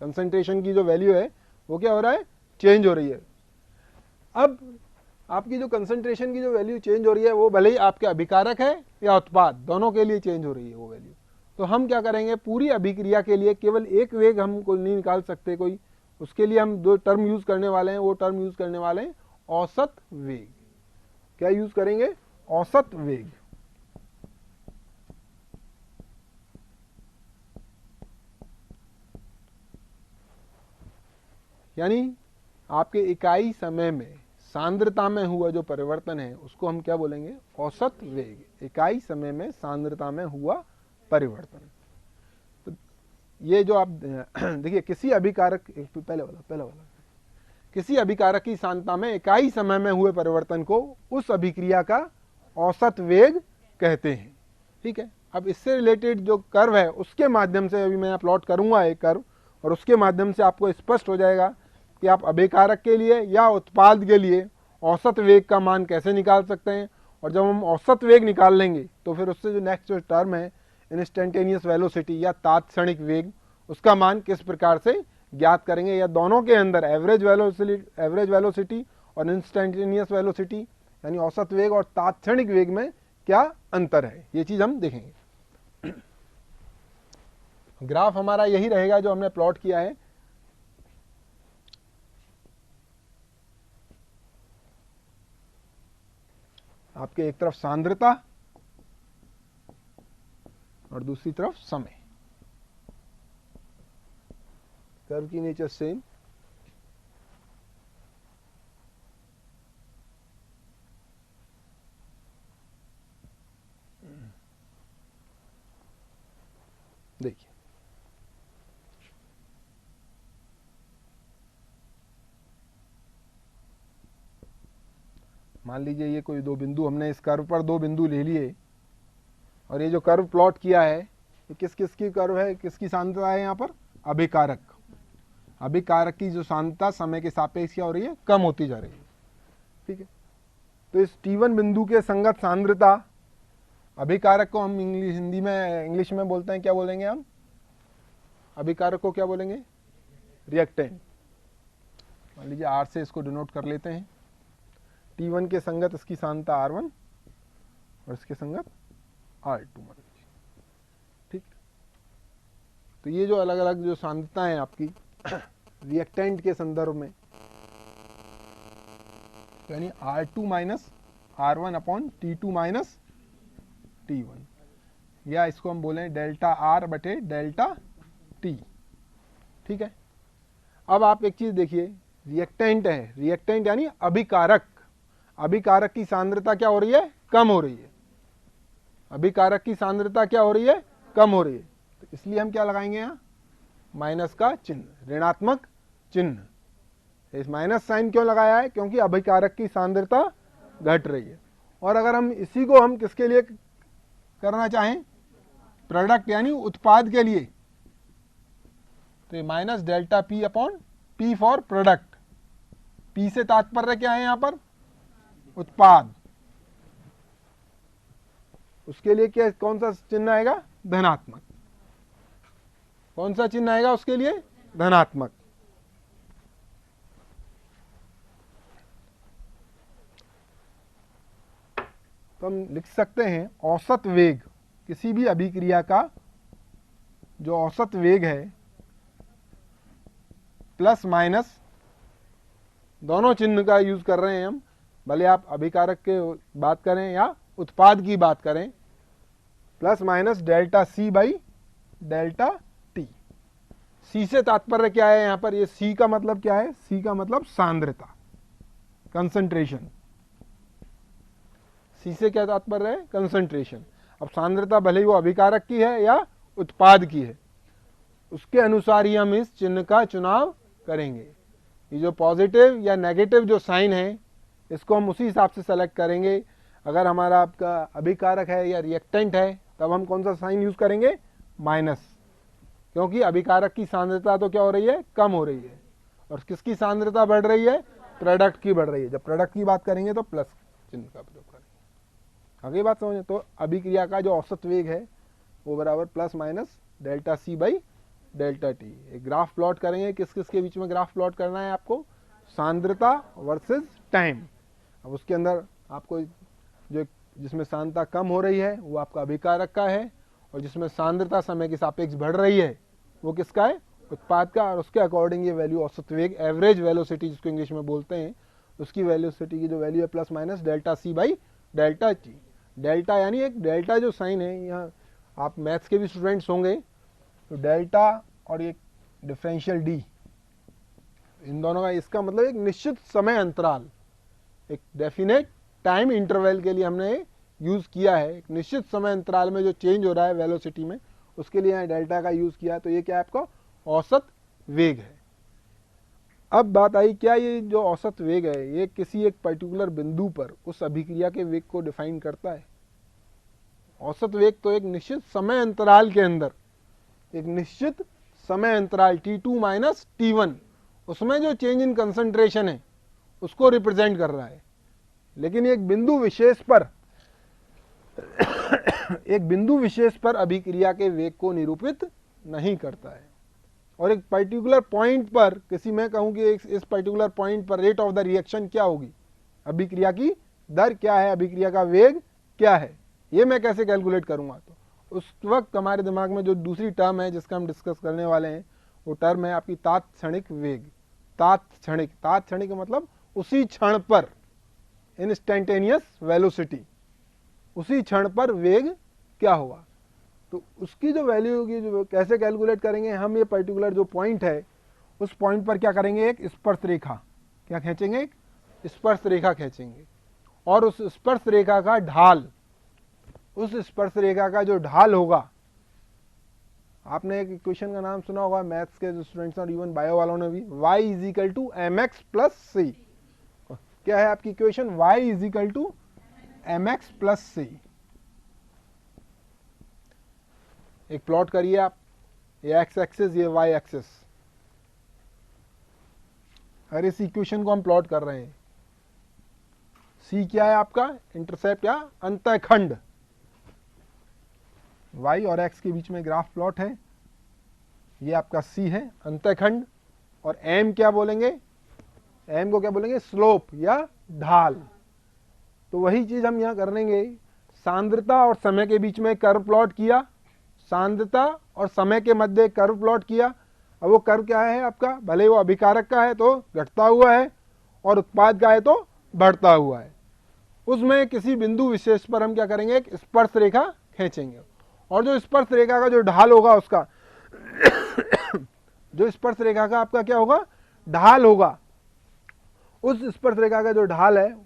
concentration की जो वैल्यू है वो क्या हो रहा है, चेंज हो रही है। अब आपकी जो कंसंट्रेशन की जो वैल्यू चेंज हो रही है वो भले ही आपके अभिकारक है या उत्पाद, दोनों के लिए चेंज हो रही है वो वैल्यू। तो हम क्या करेंगे, पूरी अभिक्रिया के लिए केवल एक वेग हम कोई नहीं निकाल सकते कोई, उसके लिए हम दो टर्म यूज करने वाले हैं। वो टर्म यूज करने वाले हैं औसत वेग। क्या यूज करेंगे, औसत वेग। यानी आपके इकाई समय में सांद्रता में हुआ जो परिवर्तन है उसको हम क्या बोलेंगे, औसत वेग। इकाई समय में सांद्रता में हुआ परिवर्तन। तो ये जो आप देखिए, किसी अभिकारक, पहले वाला किसी अभिकारक की सांद्रता में इकाई समय में हुए परिवर्तन को उस अभिक्रिया का औसत वेग कहते हैं। ठीक है, अब इससे रिलेटेड जो कर्व है उसके माध्यम से अभी मैं प्लॉट करूंगा एक कर्व, और उसके माध्यम से आपको स्पष्ट हो जाएगा कि आप अभिकारक के लिए या उत्पाद के लिए औसत वेग का मान कैसे निकाल सकते हैं। और जब हम औसत वेग निकाल लेंगे तो फिर उससे जो नेक्स्ट जो टर्म है इंस्टेंटेनियस वेलोसिटी या तात्क्षणिक वेग, उसका मान किस प्रकार से ज्ञात करेंगे, या दोनों के अंदर एवरेज वेलोसिटी और इंस्टेंटेनियस वेलोसिटी यानी औसत वेग और तात्क्षणिक वेग में क्या अंतर है, ये चीज हम देखेंगे। ग्राफ हमारा यही रहेगा जो हमने प्लॉट किया है। आपके एक तरफ सांद्रता और दूसरी तरफ समय। कर्व की नेचर सेम। देखिए, मान लीजिए ये कोई दो बिंदु, हमने इस कर्व पर दो बिंदु ले लिए, और ये जो कर्व प्लॉट किया है ये किस किस की कर्व है, किसकी सांद्रता है यहाँ पर, अभिकारक। अभिकारक की जो सांद्रता समय के सापेक्ष क्या हो रही है, कम होती जा रही है। ठीक है, तो इस T1 बिंदु के संगत सांद्रता, अभिकारक को हम इंग्लिश में बोलते हैं, क्या बोलेंगे हम, अभिकारक को क्या बोलेंगे, रिएक्टेंट। मान लीजिए R से इसको डिनोट कर लेते हैं। T1 के संगत इसकी सांद्रता R1 और इसके संगत R2 मान लीजिए। ठीक, तो ये जो अलग अलग जो सांद्रता है आपकी रिएक्टेंट के संदर्भ में, यानी R2 minus R1 upon T2 minus T1, या इसको हम बोलें डेल्टा R बटे डेल्टा T। ठीक है, अब आप एक चीज देखिए, रिएक्टेंट है, रिएक्टेंट यानी अभिकारक। अभिकारक की सांद्रता क्या हो रही है, कम हो रही है। अभिकारक की सांद्रता क्या हो रही है, कम हो रही है। तो इसलिए हम क्या लगाएंगे यहाँ, माइनस का चिन्ह, ऋणात्मक चिन्ह। इस माइनस साइन क्यों लगाया है, क्योंकि अभिकारक की सांद्रता घट रही है। और अगर हम इसी को हम किसके लिए करना चाहें, प्रोडक्ट यानी उत्पाद के लिए, तो minus delta P upon P for product. P से तात्पर्य क्या है यहाँ पर, उत्पाद। उसके लिए क्या, कौन सा चिन्ह आएगा, धनात्मक। कौन सा चिन्ह आएगा उसके लिए, धनात्मक। तो हम लिख सकते हैं औसत वेग, किसी भी अभिक्रिया का जो औसत वेग है, प्लस माइनस दोनों चिन्ह का यूज कर रहे हैं हम, भले आप अभिकारक के बात करें या उत्पाद की बात करें, plus minus delta C by delta T। C से तात्पर्य क्या है यहां पर, ये C का मतलब क्या है, C का मतलब सांद्रता, कंसंट्रेशन। C से क्या तात्पर्य है, कंसंट्रेशन। अब सांद्रता भले ही वो अभिकारक की है या उत्पाद की है, उसके अनुसार ही हम इस चिन्ह का चुनाव करेंगे। ये जो पॉजिटिव या नेगेटिव जो साइन है, इसको हम उसी हिसाब से सेलेक्ट करेंगे। अगर हमारा आपका अभिकारक है या रिएक्टेंट है, तब हम कौन सा साइन यूज करेंगे, माइनस, क्योंकि अभिकारक की सांद्रता तो क्या हो रही है, कम हो रही है। और किसकी सांद्रता बढ़ रही है, प्रोडक्ट की बढ़ रही है। जब प्रोडक्ट की बात करेंगे तो प्लस चिन्ह का प्रयोग करेंगे। आगे बात समझे, तो अभिक्रिया का जो औसत वेग है वो बराबर plus minus delta C by delta T। एक ग्राफ प्लॉट करेंगे, किस किस के बीच में ग्राफ प्लॉट करना है आपको, सांद्रता वर्सेस टाइम। अब उसके अंदर आपको जो जिसमें सांद्रता कम हो रही है वो आपका अभिकारक का है, और जिसमें सांद्रता समय के सापेक्ष बढ़ रही है वो किसका है, उत्पाद का। और उसके अकॉर्डिंग ये वैल्यू औसत वेग, एवरेज वेलोसिटी जिसको इंग्लिश में बोलते हैं, उसकी वेलोसिटी की जो वैल्यू है plus minus delta C by delta T। Delta यानी एक डेल्टा जो साइन है, यहाँ आप मैथ्स के भी स्टूडेंट्स होंगे, तो डेल्टा और एक डिफरेंशियल D, इन दोनों का इसका मतलब एक निश्चित समय अंतराल, एक डेफिनेट टाइम इंटरवल के लिए हमने यूज़ किया है। एक निश्चित समय अंतराल में जो चेंज हो रहा है वेलोसिटी में, उसके लिए यहाँ डेल्टा का यूज़ किया। तो ये क्या है आपका औसत वेग है। अब बात आई क्या ये जो औसत वेग है ये किसी एक पर्टिकुलर बिंदु पर उस अभिक्रिया के वेग को डिफाइन करता है? औसत वेग तो एक निश्चित समय अंतराल के अंदर, एक निश्चित समय अंतराल T2 माइनस T1, उसमें जो चेंज इन कंसंट्रेशन है उसको रिप्रेजेंट कर रहा है। लेकिन एक बिंदु विशेष पर एक बिंदु विशेष पर अभिक्रिया के वेग को निरूपित नहीं करता है। और एक पर्टिकुलर पॉइंट पर किसी, मैं कहूं कि इस पर्टिकुलर पॉइंट पर रेट ऑफ द रिएक्शन क्या होगी, अभिक्रिया की दर क्या है, अभिक्रिया का वेग क्या है, ये मैं कैसे कैलकुलेट करूंगा? तो उस वक्त हमारे दिमाग में जो दूसरी टर्म है जिसका हम डिस्कस करने वाले हैं वो टर्म है आपकी तात्क्षणिक वेग। तात्क्षणिक, तात्क्षणिक मतलब उसी क्षण पर, इंस्टेंटेनियस वेलोसिटी, उसी क्षण पर वेग क्या होगा। तो उसकी जो वैल्यू होगी, जो कैसे कैलकुलेट करेंगे हम, ये पर्टिकुलर जो पॉइंट है उस पॉइंट पर क्या करेंगे, एक स्पर्श रेखा क्या खींचेंगे, एक स्पर्श रेखा खींचेंगे। और उस स्पर्श रेखा का ढाल, उस स्पर्श रेखा का जो ढाल होगा, आपने एक इक्वेशन का नाम सुना होगा मैथ्स के जो स्टूडेंट्स और इवन बायो वालों ने भी, y is equal to m x plus c. क्या है आपकी equation, y is equal to m x plus c. एक प्लॉट करिए आप, ये एक्स एक्सिस ये वाई एक्सिस, अगर इस इक्वेशन को हम प्लॉट कर रहे हैं, सी क्या है आपका, इंटरसेप्ट या अंतःखंड, y और x के बीच में ग्राफ प्लॉट है, ये आपका c है अंतःखंड। और m क्या बोलेंगे, m को क्या बोलेंगे, स्लोप या ढाल। तो वही चीज हम यहाँ कर लेंगे, सांद्रता और समय के बीच में कर्व प्लॉट किया, सांद्रता और समय के मध्य कर्व प्लॉट किया। अब वो कर्व क्या है आपका, भले वो अभिकारक का है तो घटता हुआ है और उत्पाद का है तो बढ़ता हुआ है। उसमें किसी बिंदु विशेष पर हम क्या करेंगे, एक स्पर्श रेखा खींचेंगे। और जो स्पर्श रेखा का जो ढाल होगा उसका जो स्पर्श रेखा का आपका क्या होगा, ढाल होगा, उस स्पर्श रेखा का जो ढाल है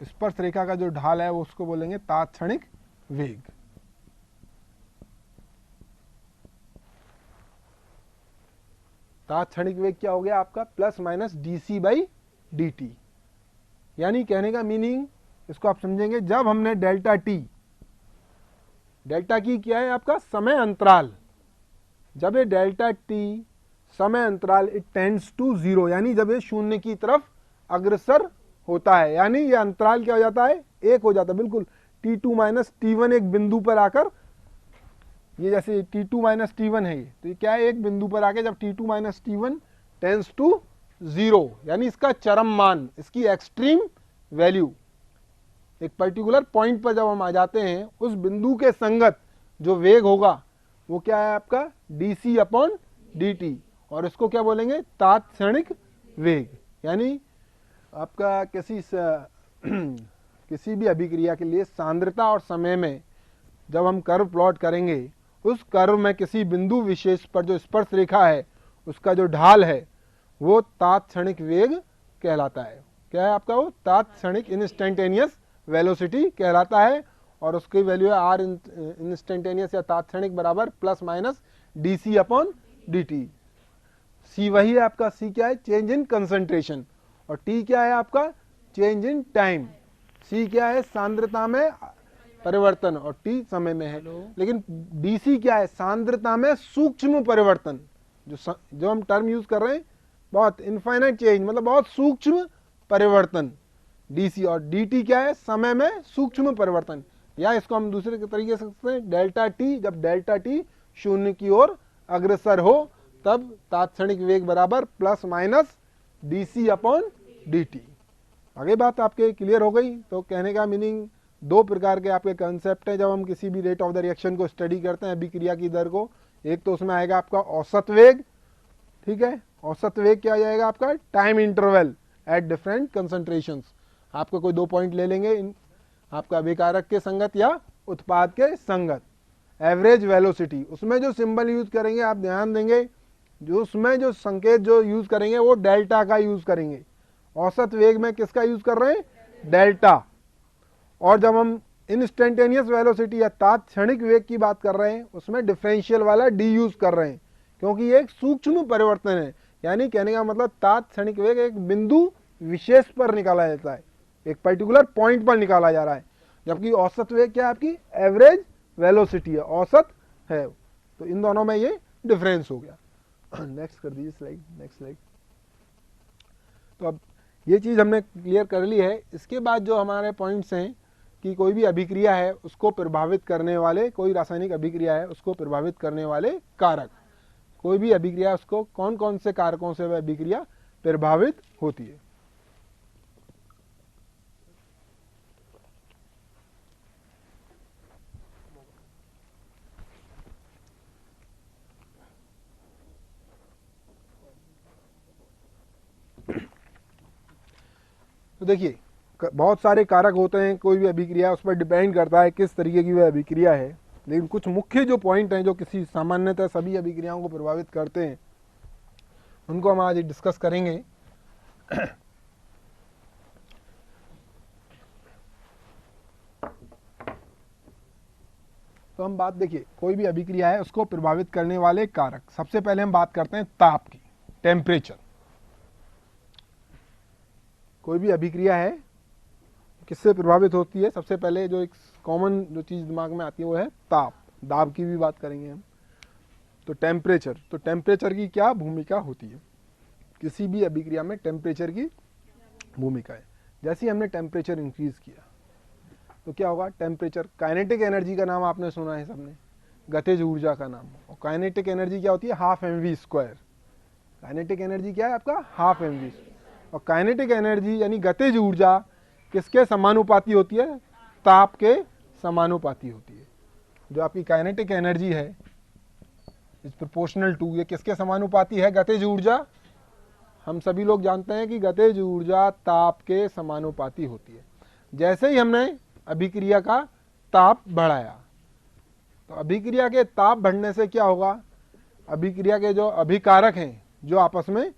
स्पर्श रेखा का जो ढाल है वो उसको बोलेंगे तात्क्षणिक वेग। तात्क्षणिक वेग क्या हो गया आपका, plus minus dc by dt। यानी कहने का मीनिंग, इसको आप समझेंगे, जब हमने डेल्टा टी, डेल्टा की क्या है आपका समय अंतराल, जब ये डेल्टा टी समय अंतराल इट टेंड्स टू जीरो, यानी जब ये शून्य की तरफ अग्रसर होता है, यानी ये अंतराल क्या हो जाता है, एक हो जाता है बिल्कुल। T2 माइनस T1 एक बिंदु पर आकर, ये जैसे T2 माइनस T1 है, ये तो ये क्या है, एक बिंदु पर आके जब T2 minus T1 tense to zero, यानी इसका चरम मान, इसकी एक्सट्रीम वैल्यू, एक पर्टिकुलर पॉइंट पर जब हम आ जाते हैं, उस बिंदु के संगत जो वेग होगा वो क्या है आपका, dc अपॉन dt। और इसको क्या बोलेंगे, तात्क्षणिक वेग। यानी आपका किसी भी अभिक्रिया के लिए सांद्रता और समय में जब हम कर्व प्लॉट करेंगे, उस कर्व में किसी बिंदु विशेष पर जो स्पर्श रेखा है उसका जो ढाल है वो तात्क्षणिक वेग कहलाता है। क्या है आपका, वो तात्क्षणिक इंस्टेंटेनियस वेलोसिटी कहलाता है। और उसकी वैल्यू है आर इंस्टेंटेनियस या तात्क्षणिक बराबर plus minus dc upon dt। सी वही है आपका, सी क्या है, चेंज इन कंसंट्रेशन, और टी क्या है आपका, चेंज इन टाइम। सी क्या है, सांद्रता में परिवर्तन, और टी समय में है। लेकिन डीसी क्या है, सांद्रता में सूक्ष्म परिवर्तन। जो हम टर्म यूज कर रहे हैं, बहुत इनफाइनाइट चेंज मतलब बहुत सूक्ष्म परिवर्तन डीसी। और डीटी क्या है, समय में सूक्ष्म परिवर्तन। या इसको हम दूसरे तरीके से सकते हैं, डेल्टा टी, जब डेल्टा टी शून्य की ओर अग्रसर हो तब तात्क्षणिक वेग बराबर plus minus dc upon dt। आगे बात आपके क्लियर हो गई। तो कहने का मीनिंग, दो प्रकार के आपके कंसेप्ट हैं जब हम किसी भी रेट ऑफ द रिएक्शन को स्टडी करते हैं, अभिक्रिया की दर को। एक तो उसमें आएगा आपका औसत वेग, ठीक है, औसत वेग क्या आ जाएगा आपका, time interval at different concentrations. आपको कोई 2 पॉइंट ले लेंगे, आपका अभिकारक के संगत या उत्पाद के संगत। एवरेज वेलोसिटी, उसमें जो सिंबल यूज करेंगे आप ध्यान देंगे, जो उसमें जो संकेत जो यूज करेंगे वो डेल्टा का यूज करेंगे। औसत वेग में किसका यूज कर रहे हैं, डेल्टा। और जब हम इंस्टेंटेनियस वेलोसिटी या तात्क्षणिक वेग की बात कर रहे हैं उसमें डिफरेंशियल वाला डी यूज कर रहे हैं, क्योंकि ये एक सूक्ष्म परिवर्तन है। यानी कहने का मतलब तात्क्षणिक वेग एक बिंदु विशेष पर निकाला जाता है, एक पर्टिकुलर पॉइंट पर निकाला जा रहा है, जबकि औसत वेग क्या है, आपकी एवरेज वेलोसिटी है, औसत है। तो इन दोनों में ये डिफरेंस हो गया। नेक्स्ट कर दीजिए स्लाइड, नेक्स्ट स्लाइड। तो अब ये चीज हमने क्लियर कर ली है। इसके बाद जो हमारे पॉइंट्स हैं कि कोई भी अभिक्रिया है उसको प्रभावित करने वाले, कोई रासायनिक अभिक्रिया है उसको प्रभावित करने वाले कारक, कोई भी अभिक्रिया उसको कौन कौन से कारकों से वह अभिक्रिया प्रभावित होती है। तो देखिए बहुत सारे कारक होते हैं, कोई भी अभिक्रिया उस पर डिपेंड करता है किस तरीके की वह अभिक्रिया है, लेकिन कुछ मुख्य जो पॉइंट हैं जो किसी सामान्यतः सभी अभिक्रियाओं को प्रभावित करते हैं उनको हम आज डिस्कस करेंगे। तो हम बात देखिए, कोई भी अभिक्रिया है उसको प्रभावित करने वाले कारक, सबसे पहले हम बात करते हैं ताप की, टेम्परेचर। कोई भी अभिक्रिया है किससे प्रभावित होती है, सबसे पहले जो एक कॉमन जो चीज दिमाग में आती है वो है ताप। दाब की भी बात करेंगे हम। तो टेम्परेचर, तो टेम्परेचर की क्या भूमिका होती है, किसी भी अभिक्रिया में टेम्परेचर की भूमिका है। जैसे ही हमने टेम्परेचर इंक्रीज किया तो क्या होगा, टेम्परेचर, काइनेटिक एनर्जी का नाम आपने सुना है सबने, गतिज ऊर्जा का नाम। और काइनेटिक एनर्जी क्या होती है, हाफ mv²। काइनेटिक एनर्जी क्या है आपका, हाफ mv²। और काइनेटिक एनर्जी यानी गतिज ऊर्जा किसके समानुपाती होती है, ताप के समानुपाती होती है। जो आपकी काइनेटिक एनर्जी है इज प्रोपोर्शनल टू, ये किसके समानुपाती है, गतिज ऊर्जा। हम सभी लोग जानते हैं कि गतिज ऊर्जा ताप के समानुपाती होती है। जैसे ही हमने अभिक्रिया का ताप बढ़ाया तो अभिक्रिया के ताप बढ़ने से क्या होगा, अभिक्रिया के जो अभिकारक हैं जो आपस में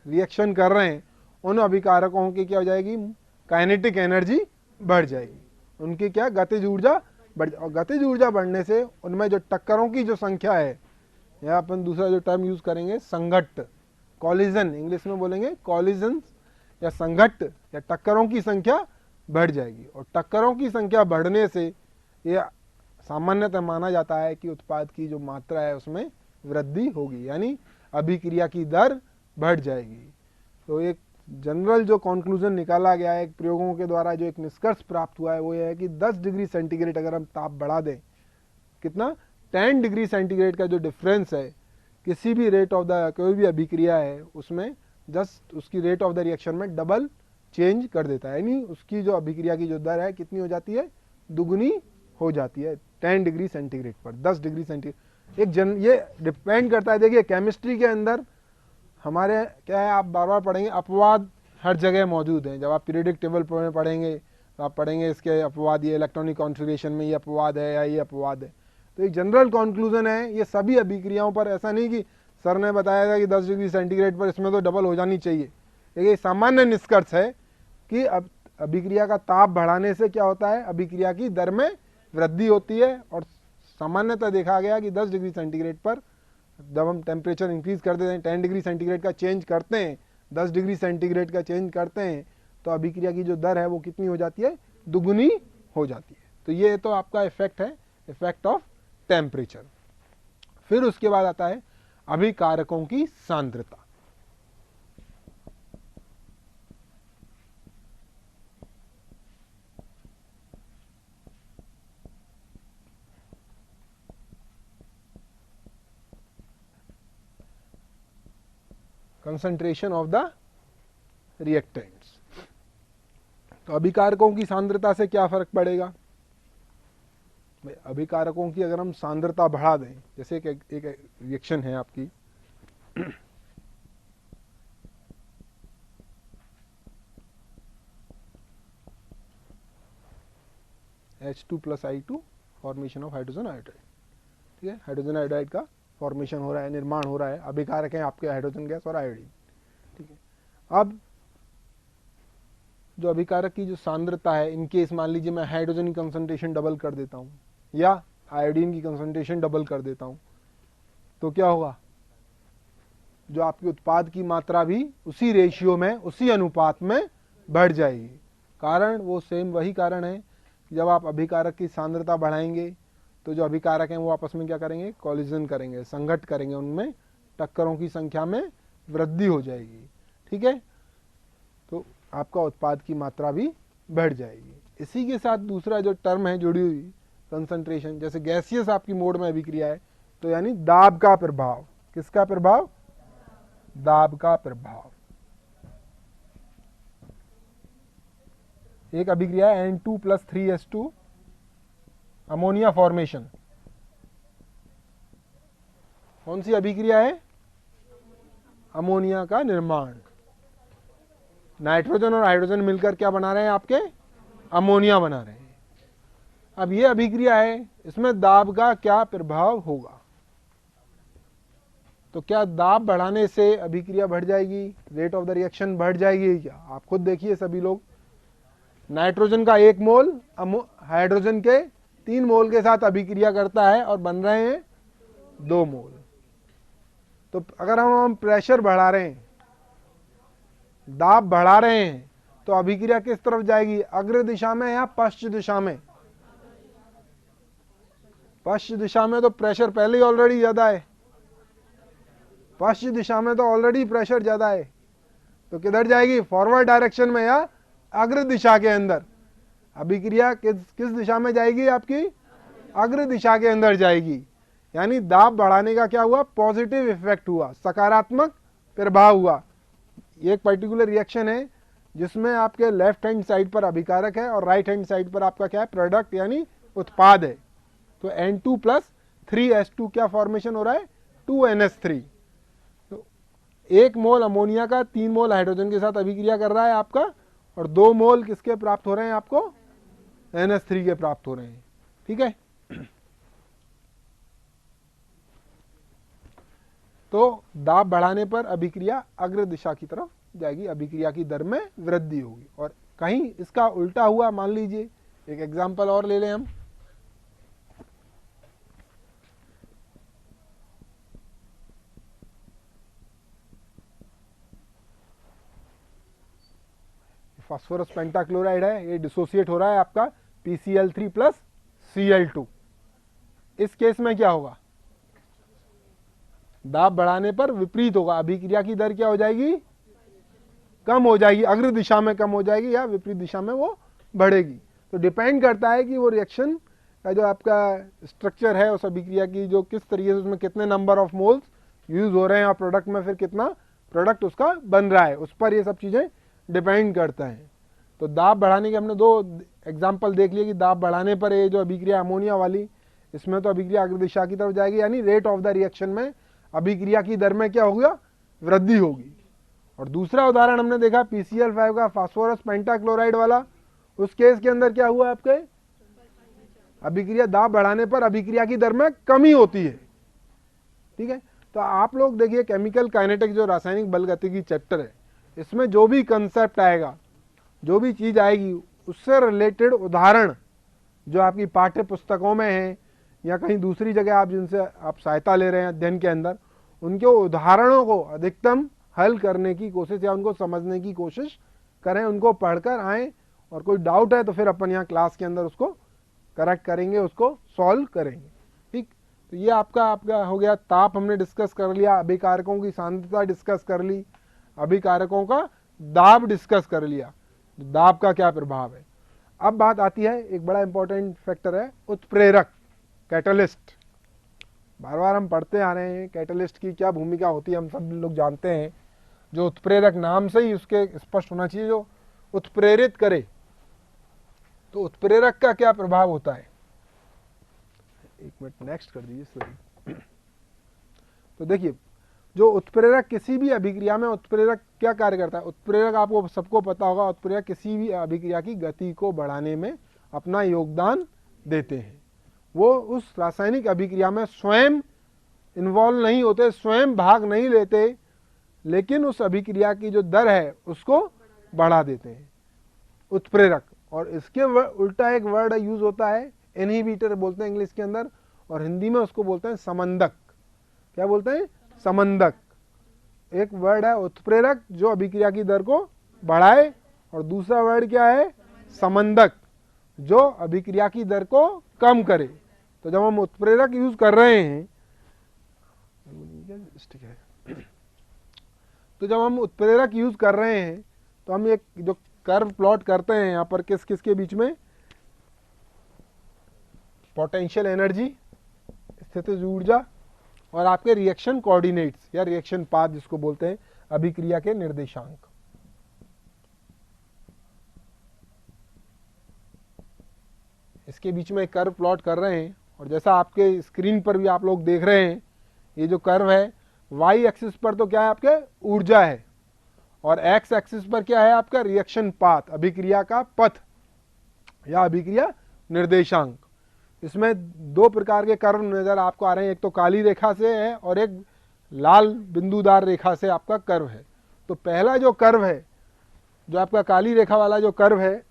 रिएक्शन कर रहे हैं उन अभिकारकों की क्या हो जाएगी, काइनेटिक एनर्जी बढ़ जाएगी, उनकी क्या गतिज ऊर्जा बढ़। और गतिज ऊर्जा बढ़ने से उनमें जो टक्करों की जो संख्या है, या अपन दूसरा जो टर्म यूज करेंगे संघट्ट, कॉलिजन इंग्लिश में बोलेंगे, कॉलिजन या संघट्ट या टक्करों की संख्या बढ़ जाएगी। और टक्करों की संख्या बढ़ने से ये सामान्यतः माना जाता है कि उत्पाद की जो मात्रा है उसमें वृद्धि होगी, यानी अभिक्रिया की दर बढ़ जाएगी। तो एक जनरल जो कंक्लूजन निकाला गया है प्रयोगों के द्वारा, जो एक निष्कर्ष प्राप्त हुआ है वो ये है कि 10 डिग्री सेंटीग्रेड अगर हम ताप बढ़ा दें, कितना, 10 डिग्री सेंटीग्रेड का जो डिफरेंस है किसी भी रेट ऑफ द, कोई भी अभिक्रिया है उसमें जस्ट उसकी रेट ऑफ द रिएक्शन में डबल चेंज कर देता है, यानी उसकी जो अभिक्रिया की जो दर है कितनी हो जाती है, दुगुनी हो जाती है 10 डिग्री सेंटीग्रेड पर। 10 डिग्री सेंटीग्रेड एक ये डिपेंड करता है। देखिए केमिस्ट्री के अंदर हमारे क्या है, आप बार बार पढ़ेंगे, अपवाद हर जगह मौजूद हैं। जब आप पीरियडिक टेबल में पढ़ेंगे तो आप पढ़ेंगे इसके अपवाद, ये इलेक्ट्रॉनिक कॉन्फ़िगरेशन में ये अपवाद है या ये अपवाद है। तो एक जनरल कंक्लूजन है ये सभी अभिक्रियाओं पर, ऐसा नहीं कि सर ने बताया था कि 10 डिग्री सेंटीग्रेड पर इसमें तो डबल हो जानी चाहिए। एक सामान्य निष्कर्ष है कि अब अभिक्रिया का ताप बढ़ाने से क्या होता है, अभिक्रिया की दर में वृद्धि होती है। और सामान्यतः देखा गया कि 10 डिग्री सेंटीग्रेड पर जब हम टेम्परेचर इंक्रीज कर देते हैं, 10 डिग्री सेंटीग्रेड का चेंज करते हैं, 10 डिग्री सेंटीग्रेड का चेंज करते हैं, तो अभिक्रिया की जो दर है वो कितनी हो जाती है, दुगुनी हो जाती है। तो ये तो आपका इफेक्ट है, इफेक्ट ऑफ टेम्परेचर। फिर उसके बाद आता है अभिकारकों की सांद्रता। Concentration of the reactants. तो अभिकारकों की सांद्रता से क्या फर्क पड़ेगा, अभिकारकों की अगर हम सांद्रता बढ़ा दें, जैसे एक रिएक्शन है आपकी, H2 + I2 formation of hydrogen iodide. ठीक है, हाइड्रोजन आयोडाइड का फॉर्मेशन हो रहा है, निर्माण हो रहा है, अभिकारक है आपके हाइड्रोजन गैस और आयोडीन। ठीक है, अब जो अभिकारक की जो सांद्रता है, इनकेस मान लीजिए मैं हाइड्रोजन की कंसंट्रेशन डबल कर देता हूं या आयोडीन की कंसंट्रेशन डबल कर देता हूं, तो क्या होगा, जो आपके उत्पाद की मात्रा भी उसी रेशियो में, उसी अनुपात में बढ़ जाएगी। कारण वो सेम वही कारण है, जब आप अभिकारक की सांद्रता बढ़ाएंगे तो जो अभिकारक हैं वो आपस में क्या करेंगे, कॉलिजन करेंगे, संघट करेंगे, उनमें टक्करों की संख्या में वृद्धि हो जाएगी। ठीक है, तो आपका उत्पाद की मात्रा भी बढ़ जाएगी। इसी के साथ दूसरा जो टर्म है जुड़ी हुई, कंसंट्रेशन, जैसे गैसियस आपकी मोड में अभिक्रिया है, तो यानी दाब का प्रभाव, किसका प्रभाव, दाब का प्रभाव। एक अभिक्रिया है N2 + 3H2 अमोनिया फॉर्मेशन। कौन सी अभिक्रिया है, अमोनिया का निर्माण। नाइट्रोजन और हाइड्रोजन मिलकर क्या बना रहे हैं, आपके अमोनिया बना रहे हैं। अब ये अभिक्रिया है, इसमें दाब का क्या प्रभाव होगा, तो क्या दाब बढ़ाने से अभिक्रिया बढ़ जाएगी, रेट ऑफ द रिएक्शन बढ़ जाएगी क्या। आप खुद देखिए सभी लोग, नाइट्रोजन का 1 मोल हाइड्रोजन के 3 मोल के साथ अभिक्रिया करता है और बन रहे हैं 2 मोल। तो अगर हम प्रेशर बढ़ा रहे हैं, दाब बढ़ा रहे हैं, तो अभिक्रिया किस तरफ जाएगी, अग्र दिशा में या पश्चिम दिशा में। पश्चिम दिशा में तो प्रेशर पहले ही ऑलरेडी ज्यादा है, पश्चिम दिशा में तो ऑलरेडी प्रेशर ज्यादा है, तो किधर जाएगी, फॉरवर्ड डायरेक्शन में या अग्र दिशा के अंदर। अभिक्रिया किस दिशा में जाएगी, आपकी अग्र दिशा के अंदर जाएगी। यानी दाब बढ़ाने का क्या हुआ, पॉजिटिव इफेक्ट हुआ, सकारात्मक प्रभाव हुआ। एक पर्टिकुलर रिएक्शन है जिसमें आपके लेफ्ट हैंड साइड पर अभिकारक है और राइट हैंड साइड पर आपका क्या है, प्रोडक्ट यानी उत्पाद है। तो N2 + 3H2 क्या फॉर्मेशन हो रहा है, 2NH3। तो 1 मोल अमोनिया का 3 मोल हाइड्रोजन के साथ अभिक्रिया कर रहा है आपका, और 2 मोल किसके प्राप्त हो रहे हैं, आपको NH3 के प्राप्त हो रहे हैं। ठीक है, तो दाब बढ़ाने पर अभिक्रिया अग्र दिशा की तरफ जाएगी, अभिक्रिया की दर में वृद्धि होगी। और कहीं इसका उल्टा हुआ, मान लीजिए एक एग्जांपल और ले लें हम, फास्फोरस पेंटाक्लोराइड है, ये डिसोसिएट हो रहा है आपका PCl3 + Cl2। इस केस में क्या होगा, दाब बढ़ाने पर विपरीत होगा, अभिक्रिया की दर क्या हो जाएगी, कम हो जाएगी, अग्र दिशा में कम हो जाएगी या विपरीत दिशा में वो बढ़ेगी। तो डिपेंड करता है कि वो रिएक्शन का जो आपका स्ट्रक्चर है, उस अभिक्रिया की जो किस तरीके से, उसमें कितने नंबर ऑफ मोल्स यूज हो रहे हैं और प्रोडक्ट में फिर कितना प्रोडक्ट उसका बन रहा है, उस पर ये सब चीजें डिपेंड करता है। तो दाब बढ़ाने के हमने 2 एग्जाम्पल देख लिए कि दाब बढ़ाने पर ये जो अभिक्रिया अमोनिया वाली, इसमें तो अभिक्रिया अग्र दिशा की तरफ जाएगी, यानी रेट ऑफ द रिएक्शन में अभिक्रिया की दर में क्या होगा, वृद्धि होगी। और दूसरा उदाहरण हमने देखा PCl5 का फास्फोरस पेंटाक्लोराइड वाला, उस केस के अंदर क्या हुआ, आपके अभिक्रिया दाब बढ़ाने पर अभिक्रिया की दर में कमी होती है। ठीक है, तो आप लोग देखिए केमिकल काइनेटिक्स जो रासायनिक बलगतिकी चैप्टर है, इसमें जो भी कंसेप्ट आएगा, जो भी चीज आएगी, उससे रिलेटेड उदाहरण जो आपकी पाठ्य पुस्तकों में है या कहीं दूसरी जगह आप जिनसे आप सहायता ले रहे हैं अध्ययन के अंदर, उनके उदाहरणों को अधिकतम हल करने की कोशिश या उनको समझने की कोशिश करें, उनको पढ़कर आएं, और कोई डाउट है तो फिर अपन यहाँ क्लास के अंदर उसको करेक्ट करेंगे, उसको सॉल्व करेंगे। ठीक, तो ये आपका हो गया ताप, हमने डिस्कस कर लिया, अभिकारकों की सांद्रता डिस्कस कर ली, अभिकारकों का दाब डिस्कस कर लिया, दाब का क्या प्रभाव है। अब बात आती है, एक बड़ा इंपॉर्टेंट फैक्टर है उत्प्रेरक, कैटलिस्ट। बार बार हम पढ़ते आ रहे हैं कैटलिस्ट की क्या भूमिका होती है, हम सब लोग जानते हैं। जो उत्प्रेरक, नाम से ही उसके स्पष्ट होना चाहिए, जो उत्प्रेरित करे। तो उत्प्रेरक का क्या प्रभाव होता है, एक मिनट नेक्स्ट कर दीजिए, सॉरी। तो देखिए, जो उत्प्रेरक किसी भी अभिक्रिया में उत्प्रेरक क्या कार्य करता है? उत्प्रेरक आपको सबको पता होगा, उत्प्रेरक किसी भी अभिक्रिया की गति को बढ़ाने में अपना योगदान देते हैं। वो उस रासायनिक अभिक्रिया में स्वयं इन्वॉल्व नहीं होते, स्वयं भाग नहीं लेते, लेकिन उस अभिक्रिया की जो दर है उसको बढ़ा देते हैं, उत्प्रेरक। और इसके उल्टा एक वर्ड यूज होता है, इनहिबिटर बोलते हैं इंग्लिश के अंदर, और हिंदी में उसको बोलते हैं समंदक। क्या बोलते हैं? समंदक। एक वर्ड है उत्प्रेरक जो अभिक्रिया की दर को बढ़ाए, और दूसरा वर्ड क्या है? समंदक, जो अभिक्रिया की दर को कम करे। तो जब हम उत्प्रेरक यूज कर रहे हैं, तो जब हम उत्प्रेरक यूज कर रहे हैं तो हम एक जो कर्व प्लॉट करते हैं यहाँ पर, किस किस के बीच में? पोटेंशियल एनर्जी, स्थितिज ऊर्जा, और आपके रिएक्शन कोऑर्डिनेट्स या रिएक्शन पाथ जिसको बोलते हैं, अभिक्रिया के निर्देशांक। इसके बीच में एक कर्व प्लॉट कर रहे हैं, और जैसा आपके स्क्रीन पर भी आप लोग देख रहे हैं, ये जो कर्व है, वाई एक्सिस पर तो क्या है? आपके ऊर्जा है, और एक्स एक्सिस पर क्या है? आपका रिएक्शन पाथ, अभिक्रिया का पथ या अभिक्रिया निर्देशांक। इसमें दो प्रकार के कर्व नजर आपको आ रहे हैं, एक तो काली रेखा से है और एक लाल बिंदुदार रेखा से आपका कर्व है। तो पहला जो कर्व है, जो आपका काली रेखा वाला जो कर्व है,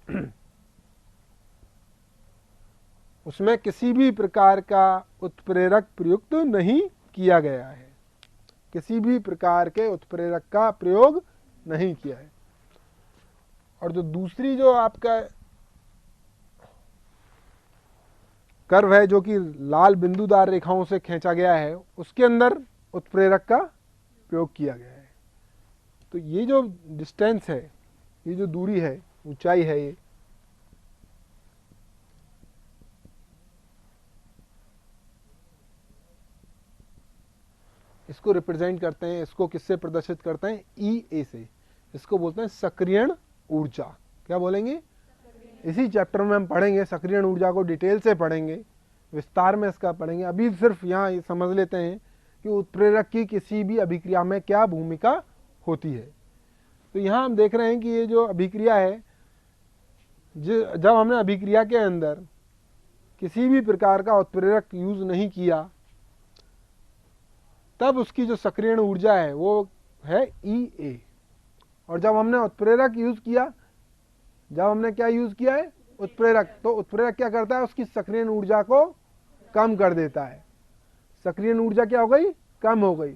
उसमें किसी भी प्रकार का उत्प्रेरक प्रयुक्त नहीं किया गया है, किसी भी प्रकार के उत्प्रेरक का प्रयोग नहीं किया है। और जो दूसरी जो आपका कर्व है, जो कि लाल बिंदुदार रेखाओं से खींचा गया है, उसके अंदर उत्प्रेरक का प्रयोग किया गया है। तो ये जो डिस्टेंस है, ये जो दूरी है, ऊंचाई है, ये इसको रिप्रेजेंट करते हैं, इसको किससे प्रदर्शित करते हैं? ई ए से। इसको बोलते हैं सक्रियण ऊर्जा। क्या बोलेंगे? इसी चैप्टर में हम पढ़ेंगे, सक्रियण ऊर्जा को डिटेल से पढ़ेंगे, विस्तार में इसका पढ़ेंगे। अभी सिर्फ यहाँ समझ लेते हैं कि उत्प्रेरक की किसी भी अभिक्रिया में क्या भूमिका होती है। तो यहाँ हम देख रहे हैं कि ये जो अभिक्रिया है, जब हमने अभिक्रिया के अंदर किसी भी प्रकार का उत्प्रेरक यूज नहीं किया, तब उसकी जो सक्रियण ऊर्जा है वो है ई ए। और जब हमने उत्प्रेरक यूज किया, जब हमने क्या यूज किया है? उत्प्रेरक, तो उत्प्रेरक क्या करता है? उसकी सक्रियण ऊर्जा को कम कर देता है। सक्रियण ऊर्जा क्या हो गई? कम हो गई।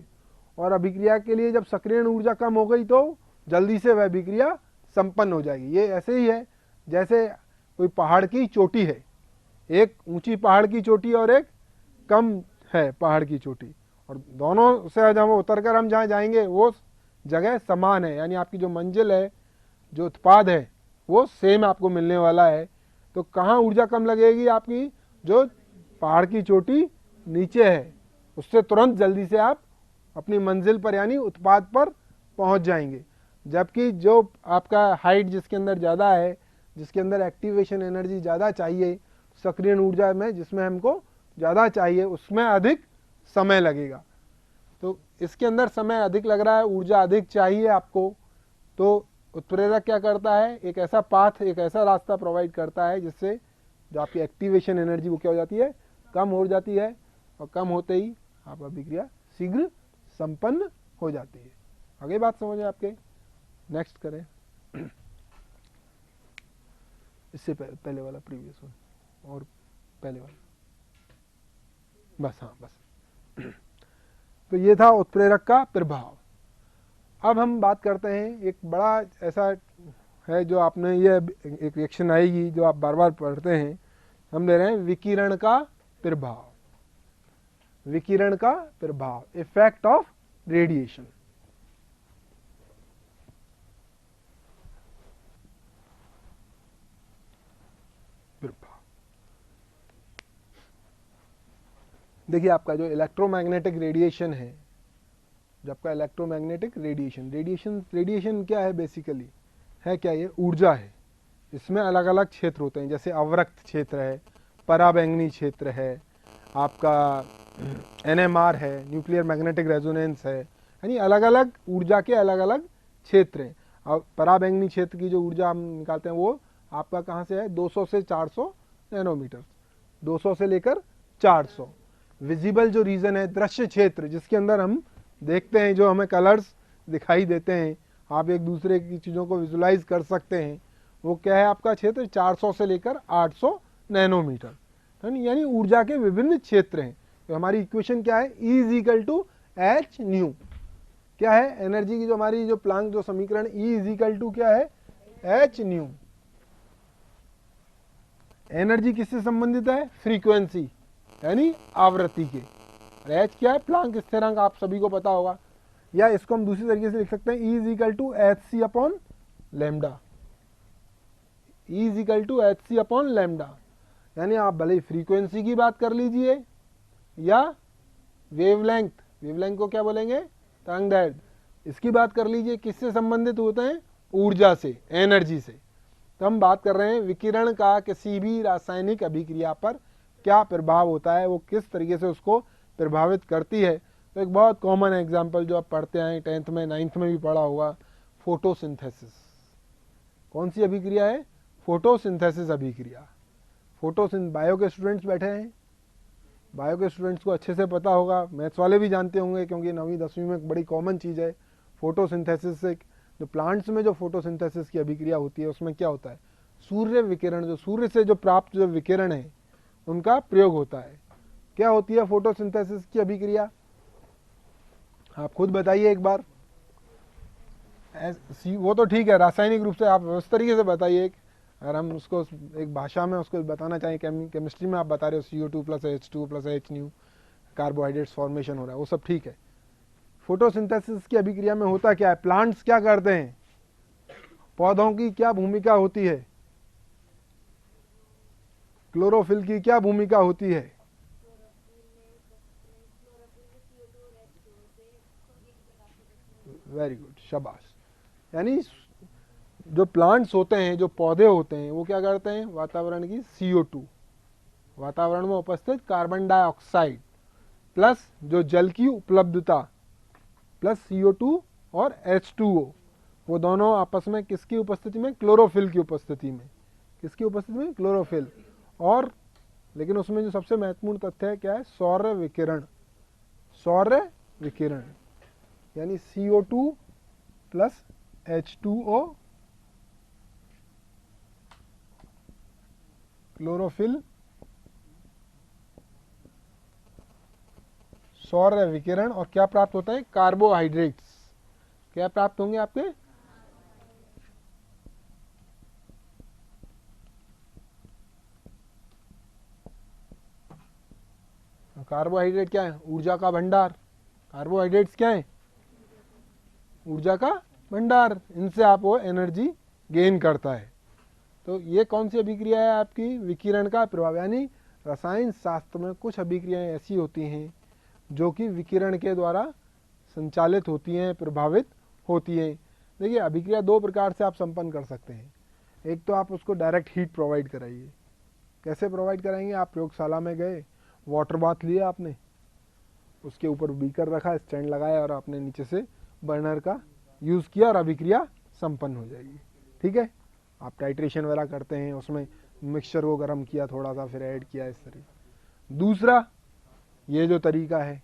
और अभिक्रिया के लिए जब सक्रियण ऊर्जा कम हो गई तो जल्दी से वह अभिक्रिया संपन्न हो जाएगी। ये ऐसे ही है जैसे कोई पहाड़ की चोटी है, एक ऊंची पहाड़ की चोटी और एक कम है पहाड़ की चोटी, और दोनों से जब उतरकर हम जहाँ जाएंगे वो जगह समान है, यानी आपकी जो मंजिल है, जो उत्पाद है, वो सेम आपको मिलने वाला है। तो कहाँ ऊर्जा कम लगेगी? आपकी जो पहाड़ की चोटी नीचे है, उससे तुरंत जल्दी से आप अपनी मंजिल पर यानी उत्पाद पर पहुंच जाएंगे। जबकि जो आपका हाइट जिसके अंदर ज़्यादा है, जिसके अंदर एक्टिवेशन एनर्जी ज़्यादा चाहिए, सक्रियण ऊर्जा में जिसमें हमको ज़्यादा चाहिए, उसमें अधिक समय लगेगा। तो इसके अंदर समय अधिक लग रहा है, ऊर्जा अधिक चाहिए आपको, तो उत्प्रेरक क्या करता है? एक ऐसा पाथ, एक ऐसा रास्ता प्रोवाइड करता है जिससे जो आपकी एक्टिवेशन एनर्जी वो क्या हो जाती है? कम हो जाती है, और कम होते ही आप अभिक्रिया शीघ्र संपन्न हो जाती है। आगे बात समझे आपके? नेक्स्ट करें। इससे पहले वाला प्रीवियस वन और पहले वाला, बस, हाँ बस। तो ये था उत्प्रेरक का प्रभाव। अब हम बात करते हैं, एक बड़ा ऐसा है जो आपने ये एक रिएक्शन आएगी जो आप बार बार पढ़ते हैं, हम ले रहे हैं विकिरण का प्रभाव। विकिरण का प्रभाव, इफेक्ट ऑफ रेडिएशन। देखिए, आपका जो इलेक्ट्रोमैग्नेटिक रेडिएशन है, जो आपका इलेक्ट्रोमैग्नेटिक रेडिएशन क्या है? बेसिकली है क्या? ये ऊर्जा है। इसमें अलग अलग क्षेत्र होते हैं, जैसे अवरक्त क्षेत्र है, पराबैंगनी क्षेत्र है, आपका NMR है, न्यूक्लियर मैग्नेटिक रेजोनेंस है, यानी अलग अलग ऊर्जा के अलग अलग क्षेत्र हैं। और पराबैंगनी क्षेत्र की जो ऊर्जा हम निकालते हैं वो आपका कहाँ से है, 200 से 400 नैनोमीटर, 200 से लेकर 400। विजिबल जो रीजन है, दृश्य क्षेत्र, जिसके अंदर हम देखते हैं, जो हमें कलर्स दिखाई देते हैं, आप एक दूसरे की चीज़ों को विजुलाइज कर सकते हैं, वो क्या है आपका क्षेत्र, 400 से लेकर 800 नैनोमीटर, यानी ऊर्जा के विभिन्न क्षेत्र हैं। तो हमारी इक्वेशन क्या है, E is equal to H nu, क्या है एनर्जी की जो हमारी जो प्लांक जो समीकरण, E इज इक्वल टू क्या है, एच न्यू। एनर्जी किससे संबंधित है, फ्रीक्वेंसी यानी आवृत्ति के, और एच क्या है, प्लांक स्थिरांक, आप सभी को पता होगा। या इसको हम दूसरी तरीके से लिख सकते हैं, E is equal to H C upon lambda, E is equal to H C upon lambda. यानी आप भले ही फ्रीक्वेंसी की बात कर लीजिए या वेवलेंथ, वेवलेंथ को क्या बोलेंगे, तरंग दैर्घ्य, इसकी बात कर लीजिए, किससे संबंधित होते हैं, ऊर्जा से, एनर्जी से। तो हम बात कर रहे हैं विकिरण का किसी भी रासायनिक अभिक्रिया पर क्या प्रभाव होता है, वो किस तरीके से उसको प्रभावित करती है। तो एक बहुत कॉमन एग्जाम्पल जो आप पढ़ते आए 10th में 9th में भी पढ़ा होगा, फोटोसिंथेसिस। कौन सी अभिक्रिया है, फोटोसिंथेसिस अभिक्रिया। बायो के स्टूडेंट्स बैठे हैं, बायो के स्टूडेंट्स को अच्छे से पता होगा, मैथ्स वाले भी जानते होंगे, क्योंकि 9वीं 10वीं में एक बड़ी कॉमन चीज़ है फोटोसिंथेसिस। से जो प्लांट्स में जो फोटोसिंथेसिस की अभिक्रिया होती है, उसमें क्या होता है, सूर्य विकिरण, जो सूर्य से जो प्राप्त जो विकिरण है उनका प्रयोग होता है। क्या होती है फोटोसिंथेसिस की अभिक्रिया, आप खुद बताइए एक बार। वो तो ठीक है, रासायनिक रूप से आप उस तरीके से बताइए, अगर हम उसको एक भाषा में उसको बताना चाहें, केमिस्ट्री में आप बता रहे हो CO2 plus H2 plus H new carbohydrates formation हो रहा है, वो सब ठीक है। फोटोसिंथेसिस की अभिक्रिया में होता क्या है, प्लांट्स क्या करते हैं, पौधों की क्या भूमिका होती है, क्लोरोफिल की क्या भूमिका होती है, वेरी गुड, शाबाश। यानी जो प्लांट्स होते हैं, जो पौधे होते हैं, वो क्या करते हैं, वातावरण की CO2, वातावरण में उपस्थित कार्बन डाइऑक्साइड प्लस जो जल की उपलब्धता प्लस CO2 और H2O, वो दोनों आपस में किसकी उपस्थिति में, क्लोरोफिल की उपस्थिति में, किसकी उपस्थिति में, क्लोरोफिल। और लेकिन उसमें जो सबसे महत्वपूर्ण तथ्य है क्या है, सौर विकिरण, सौर विकिरण, यानी CO2 प्लस H2O, क्लोरोफिल, सौर विकिरण, और क्या प्राप्त होता है, कार्बोहाइड्रेट्स। क्या प्राप्त होंगे आपके, कार्बोहाइड्रेट क्या है, ऊर्जा का भंडार। कार्बोहाइड्रेट्स क्या है, ऊर्जा का भंडार, इनसे आप वो एनर्जी गेन करता है। तो ये कौन सी अभिक्रिया है आपकी, विकिरण का प्रभाव। यानी रसायन शास्त्र में कुछ अभिक्रियाएं ऐसी होती हैं जो कि विकिरण के द्वारा संचालित होती हैं, प्रभावित होती हैं। देखिए अभिक्रिया दो प्रकार से आप संपन्न कर सकते हैं। एक तो आप उसको डायरेक्ट हीट प्रोवाइड कराइए। कैसे प्रोवाइड कराएंगे, आप प्रयोगशाला में गए, वाटर बाथ लिया आपने, उसके ऊपर बीकर रखा, स्टैंड लगाया और आपने नीचे से बर्नर का यूज़ किया और अभिक्रिया संपन्न हो जाएगी। ठीक है, आप टाइट्रेशन वगैरह करते हैं, उसमें मिक्सचर को गर्म किया थोड़ा सा, फिर ऐड किया, इस तरह। दूसरा ये जो तरीका है,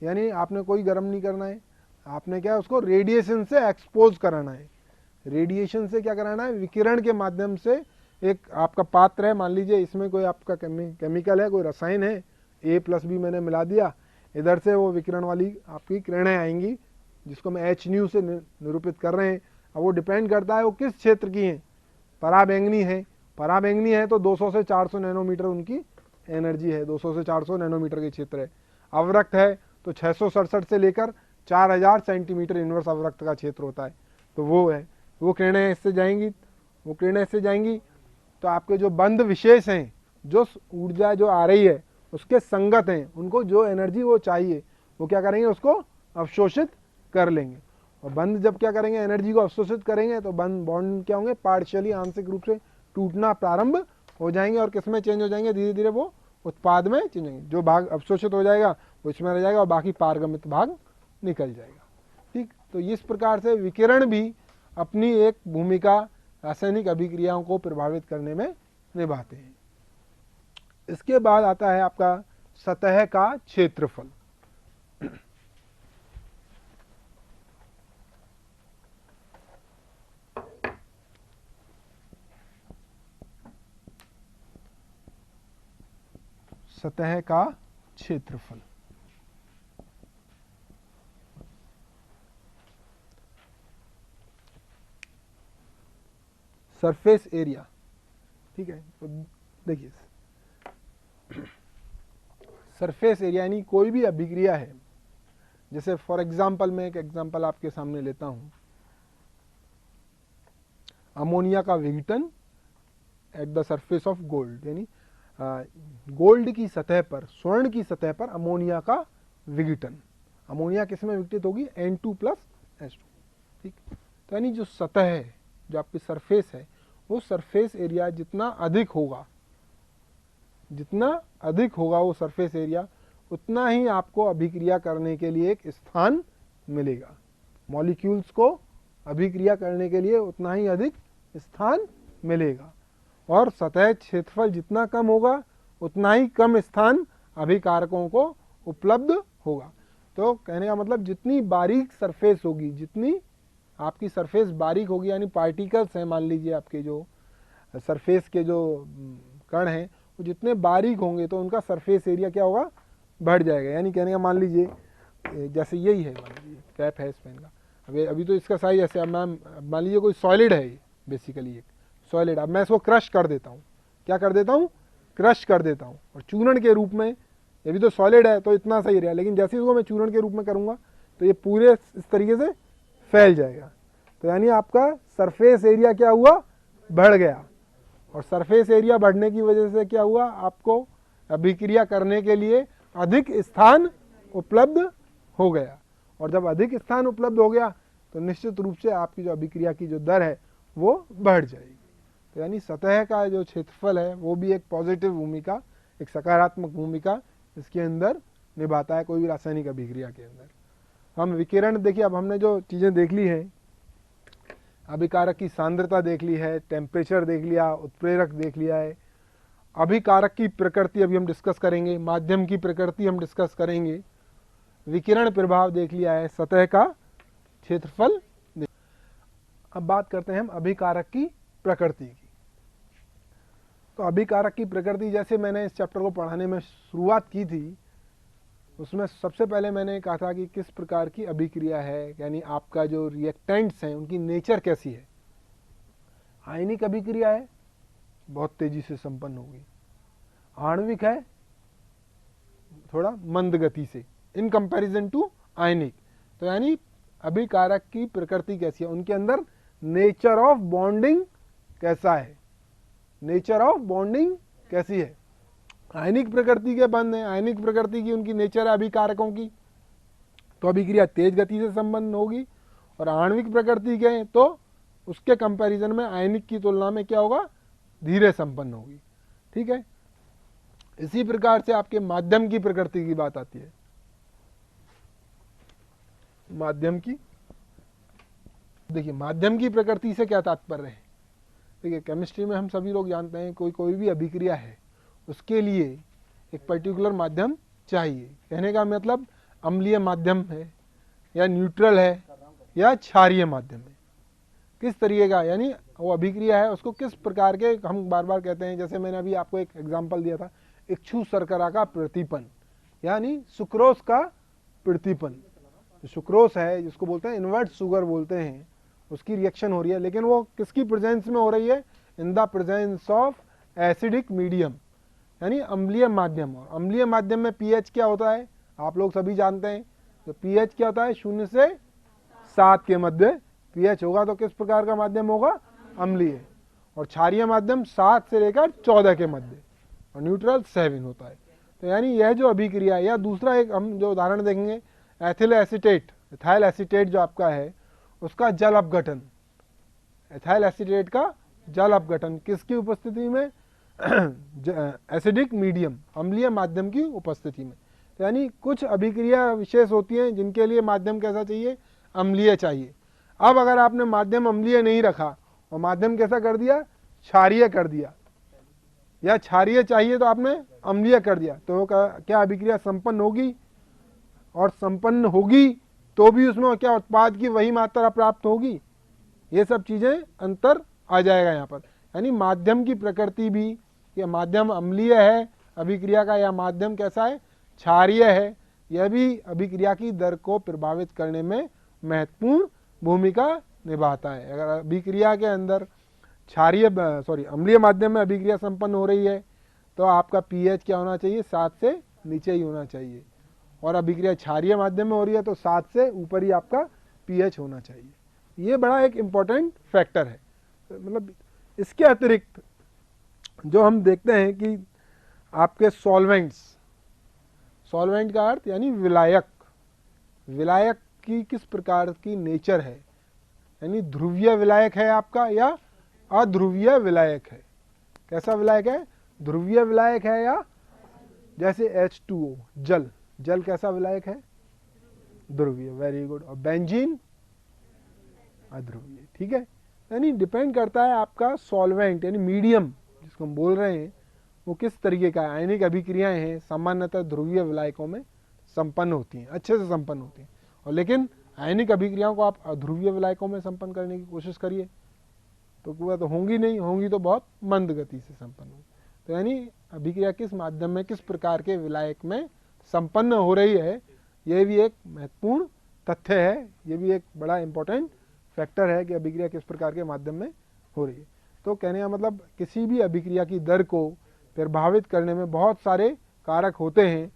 यानी आपने कोई गर्म नहीं करना है, आपने क्या उसको रेडिएशन से एक्सपोज कराना है। रेडिएशन से क्या कराना है, विकिरण के माध्यम से। एक आपका पात्र है, मान लीजिए इसमें कोई आपका केमिकल है, कोई रसायन है, A+B मैंने मिला दिया, इधर से वो विकिरण वाली आपकी किरणें आएंगी, जिसको हम H न्यू से निरूपित कर रहे हैं। अब वो डिपेंड करता है वो किस क्षेत्र की हैं, पराबैंगनी है, पराबैंगनी है तो 200 से 400 नैनोमीटर उनकी एनर्जी है, 200 से 400 नैनोमीटर के क्षेत्र है। अवरक्त है तो 667 से लेकर 4000 सेंटीमीटर इनवर्स अवरक्त का क्षेत्र होता है। तो वो है, वो किरणें इससे जाएंगी, वो किरणें इससे जाएंगी, तो आपके जो बंध विशेष हैं, जो ऊर्जा जो आ रही है उसके संगत हैं, उनको जो एनर्जी वो चाहिए वो क्या करेंगे, उसको अवशोषित कर लेंगे। और बंध जब क्या करेंगे, एनर्जी को अवशोषित करेंगे, तो बंध बॉन्ड क्या होंगे, पार्शियली आंशिक रूप से टूटना प्रारंभ हो जाएंगे और किसमें चेंज हो जाएंगे, धीरे धीरे वो उत्पाद में चेंज, जो भाग अवशोषित हो जाएगा वो इसमें रह जाएगा और बाकी पारगमित भाग निकल जाएगा। ठीक, तो इस प्रकार से विकिरण भी अपनी एक भूमिका रासायनिक अभिक्रियाओं को प्रभावित करने में निभाते हैं। इसके बाद आता है आपका सतह का क्षेत्रफल। सतह का क्षेत्रफल, सरफेस एरिया। ठीक है, तो देखिए सरफेस एरिया यानी कोई भी अभिक्रिया है, जैसे फॉर एग्जांपल मैं एक एग्जांपल आपके सामने लेता हूं, अमोनिया का विघटन at the surface of gold, यानी गोल्ड की सतह पर, स्वर्ण की सतह पर अमोनिया का विघटन। अमोनिया किस में विघटित होगी? N2+H2। ठीक, तो यानी जो सतह है, जो आपकी सरफेस है, वो सरफेस एरिया जितना अधिक होगा, जितना अधिक होगा वो सरफेस एरिया, उतना ही आपको अभिक्रिया करने के लिए एक स्थान मिलेगा। मॉलिक्यूल्स को अभिक्रिया करने के लिए उतना ही अधिक स्थान मिलेगा, और सतह क्षेत्रफल जितना कम होगा उतना ही कम स्थान अभिकारकों को उपलब्ध होगा। तो कहने का मतलब जितनी बारीक सरफेस होगी, जितनी आपकी सरफेस बारीक होगी, यानी पार्टिकल्स हैं, मान लीजिए आपके जो सरफेस के जो कण हैं वो जितने बारीक होंगे तो उनका सरफेस एरिया क्या होगा? बढ़ जाएगा। यानी कहने का मान लीजिए जैसे यही है, मान लीजिए कैप है इस पेन का, अभी तो इसका साइज ऐसे, अब मान लीजिए कोई सॉलिड है, ये बेसिकली एक सॉलिड, अब मैं इसको क्रश कर देता हूँ, क्या कर देता हूँ? क्रश कर देता हूँ, और चूर्ण के रूप में, ये भी तो सॉलिड है तो इतना सही रहा, लेकिन जैसे इसको मैं चूर्ण के रूप में करूँगा तो ये पूरे इस तरीके से फैल जाएगा। तो यानी आपका सरफेस एरिया क्या हुआ? बढ़ गया, और सरफेस एरिया बढ़ने की वजह से क्या हुआ? आपको अभिक्रिया करने के लिए अधिक स्थान उपलब्ध हो गया, और जब अधिक स्थान उपलब्ध हो गया तो निश्चित रूप से आपकी जो अभिक्रिया की जो दर है वो बढ़ जाएगी। तो यानी सतह का जो क्षेत्रफल है वो भी एक पॉजिटिव भूमिका, एक सकारात्मक भूमिका इसके अंदर निभाता है कोई भी रासायनिक अभिक्रिया के अंदर। हम विकिरण देखिए, अब हमने जो चीज़ें देख ली हैं, अभिकारक की सांद्रता देख ली है, टेम्परेचर देख लिया, उत्प्रेरक देख लिया है, अभिकारक की प्रकृति अभी हम डिस्कस करेंगे, माध्यम की प्रकृति हम डिस्कस करेंगे, विकिरण प्रभाव देख लिया है, सतह का क्षेत्रफल। अब बात करते हैं हम अभिकारक की प्रकृति की। तो अभिकारक की प्रकृति, जैसे मैंने इस चैप्टर को पढ़ाने में शुरुआत की थी, उसमें सबसे पहले मैंने कहा था कि किस प्रकार की अभिक्रिया है, यानी आपका जो रिएक्टेंट्स हैं उनकी नेचर कैसी है। आयनिक अभिक्रिया है, बहुत तेजी से संपन्न होगी। आणविक है, थोड़ा मंद गति से, इन कंपैरिजन टू आयनिक। तो यानी अभिकारक की प्रकृति कैसी है, उनके अंदर नेचर ऑफ बॉन्डिंग कैसा है, नेचर ऑफ बॉन्डिंग कैसी है। आयनिक प्रकृति के बंध हैं, आयनिक प्रकृति की उनकी नेचर है अभिकारकों की, तो अभिक्रिया तेज गति से संपन्न होगी, और आणविक प्रकृति के हैं तो उसके कंपैरिजन में आयनिक की तुलना में क्या होगा? धीरे संपन्न होगी। ठीक है, इसी प्रकार से आपके माध्यम की प्रकृति की बात आती है। माध्यम की, देखिए माध्यम की प्रकृति से क्या तात्पर्य है? देखिए केमिस्ट्री में हम सभी लोग जानते हैं कोई भी अभिक्रिया है उसके लिए एक पर्टिकुलर माध्यम चाहिए। कहने का मतलब अम्लीय माध्यम है या न्यूट्रल है या क्षारीय माध्यम है, किस तरीके का, यानी वो अभिक्रिया है उसको किस प्रकार के, हम बार बार कहते हैं, जैसे मैंने अभी आपको एक एग्जांपल दिया था, इक्षु शर्करा का प्रतिपन, यानी सुक्रोज का प्रतिपन। सुक्रोज है जिसको बोलते हैं इन्वर्ट शुगर बोलते हैं, उसकी रिएक्शन हो रही है, लेकिन वो किसकी प्रेजेंस में हो रही है? इन the presence of acidic medium, यानी अम्लीय माध्यम। और अम्लीय माध्यम में पीएच क्या होता है आप लोग सभी जानते हैं, तो पीएच क्या होता है? 0 से 7 के मध्य पीएच होगा, तो किस प्रकार का माध्यम होगा? अम्लीय। और क्षारीय माध्यम 7 से लेकर 14 के मध्य, और न्यूट्रल 7 होता है। तो यानी यह जो अभिक्रिया है, या दूसरा एक हम जो उदाहरण देखेंगे, एथिल एसीटेट, एथाइल एसीटेट जो आपका है उसका जल अपघटन, एथाइल एसीटेट का जल अपघटन किसकी उपस्थिति में? एसिडिक मीडियम, अम्लीय माध्यम की उपस्थिति में। तो यानी कुछ अभिक्रिया विशेष होती हैं जिनके लिए माध्यम कैसा चाहिए, अम्लीय चाहिए। अब अगर आपने माध्यम अम्लीय नहीं रखा और माध्यम कैसा कर दिया, क्षारीय कर दिया, या क्षारीय चाहिए तो आपने अम्लीय कर दिया, तो क्या अभिक्रिया संपन्न होगी? और संपन्न होगी तो भी उसमें क्या उत्पाद की वही मात्रा प्राप्त होगी? ये सब चीजें अंतर आ जाएगा यहाँ पर। यानी माध्यम की प्रकृति भी, ये माध्यम अम्लीय है अभिक्रिया का, या माध्यम कैसा है, क्षारीय है, यह भी अभिक्रिया की दर को प्रभावित करने में महत्वपूर्ण भूमिका निभाता है। अगर अभिक्रिया के अंदर अम्लीय माध्यम में अभिक्रिया संपन्न हो रही है तो आपका पीएच क्या होना चाहिए, 7 से नीचे ही होना चाहिए। और अभिक्रिया क्षारीय माध्यम में हो रही है तो 7 से ऊपर ही आपका पीएच होना चाहिए। ये बड़ा एक इम्पॉर्टेंट फैक्टर है। मतलब इसके अतिरिक्त जो हम देखते हैं कि आपके सॉल्वेंट्स, सॉल्वेंट का अर्थ यानी विलायक, विलायक की किस प्रकार की नेचर है, यानी ध्रुवीय विलायक है आपका या अध्रुवीय विलायक है? कैसा विलायक है, ध्रुवीय विलायक है या जैसे H2O जल, जल कैसा विलायक है, ध्रुवीय, वेरी गुड। और बेंजीन अध्रुवीय, ठीक है। यानी डिपेंड करता है आपका सॉल्वेंट यानी मीडियम जिसको हम बोल रहे हैं वो किस तरीके का है। आयनिक अभिक्रियाएं हैं सामान्यतः ध्रुवीय विलायकों में संपन्न होती हैं, अच्छे से संपन्न होती हैं, और लेकिन आयनिक अभिक्रियाओं को आप अध्रुवीय विलायकों में संपन्न करने की कोशिश करिए तो वह तो होंगी नहीं, होंगी तो बहुत मंद गति से संपन्न होगी। तो यानी अभिक्रिया किस माध्यम में किस प्रकार के विलायक में संपन्न हो रही है, यह भी एक महत्वपूर्ण तथ्य है, ये भी एक बड़ा इंपॉर्टेंट फैक्टर है कि अभिक्रिया किस प्रकार के माध्यम में हो रही है। तो कहने का मतलब किसी भी अभिक्रिया की दर को प्रभावित करने में बहुत सारे कारक होते हैं,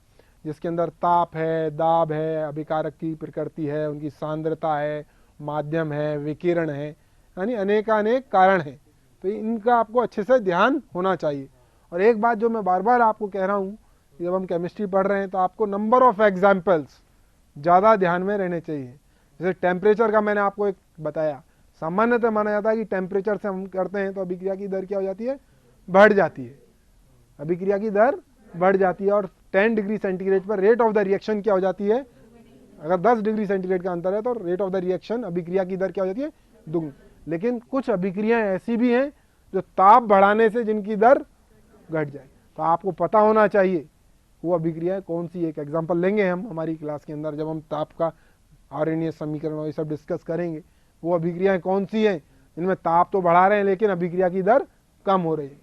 जिसके अंदर ताप है, दाब है, अभिकारक की प्रकृति है, उनकी सांद्रता है, माध्यम है, विकिरण है, यानी अनेकानेक कारण हैं। तो इनका आपको अच्छे से ध्यान होना चाहिए। और एक बात जो मैं बार बार आपको कह रहा हूँ, जब हम केमिस्ट्री पढ़ रहे हैं तो आपको नंबर ऑफ एग्जाम्पल्स ज़्यादा ध्यान में रहने चाहिए। जैसे टेम्परेचर का मैंने आपको एक बताया, सामान्यतः माना जाता है कि टेम्परेचर से हम करते हैं तो अभिक्रिया की दर क्या हो जाती है, बढ़ जाती है, अभिक्रिया की दर बढ़ जाती है। और 10 डिग्री सेंटीग्रेड पर रेट ऑफ द रिएक्शन क्या हो जाती है, अगर 10 डिग्री सेंटीग्रेड का अंतर है तो रेट ऑफ द रिएक्शन अभिक्रिया की दर क्या हो जाती है, दुगनी। लेकिन कुछ अभिक्रियाएं ऐसी भी हैं जो ताप बढ़ाने से जिनकी दर घट जाए, तो आपको पता होना चाहिए वो अभिक्रियाएं कौन सी। एक एग्जांपल लेंगे हम हमारी क्लास के अंदर, जब हम ताप का आरएनएस समीकरण और ये सब डिस्कस करेंगे, वो अभिक्रियाएं कौन सी हैं जिनमें ताप तो बढ़ा रहे हैं लेकिन अभिक्रिया की दर कम हो रही है।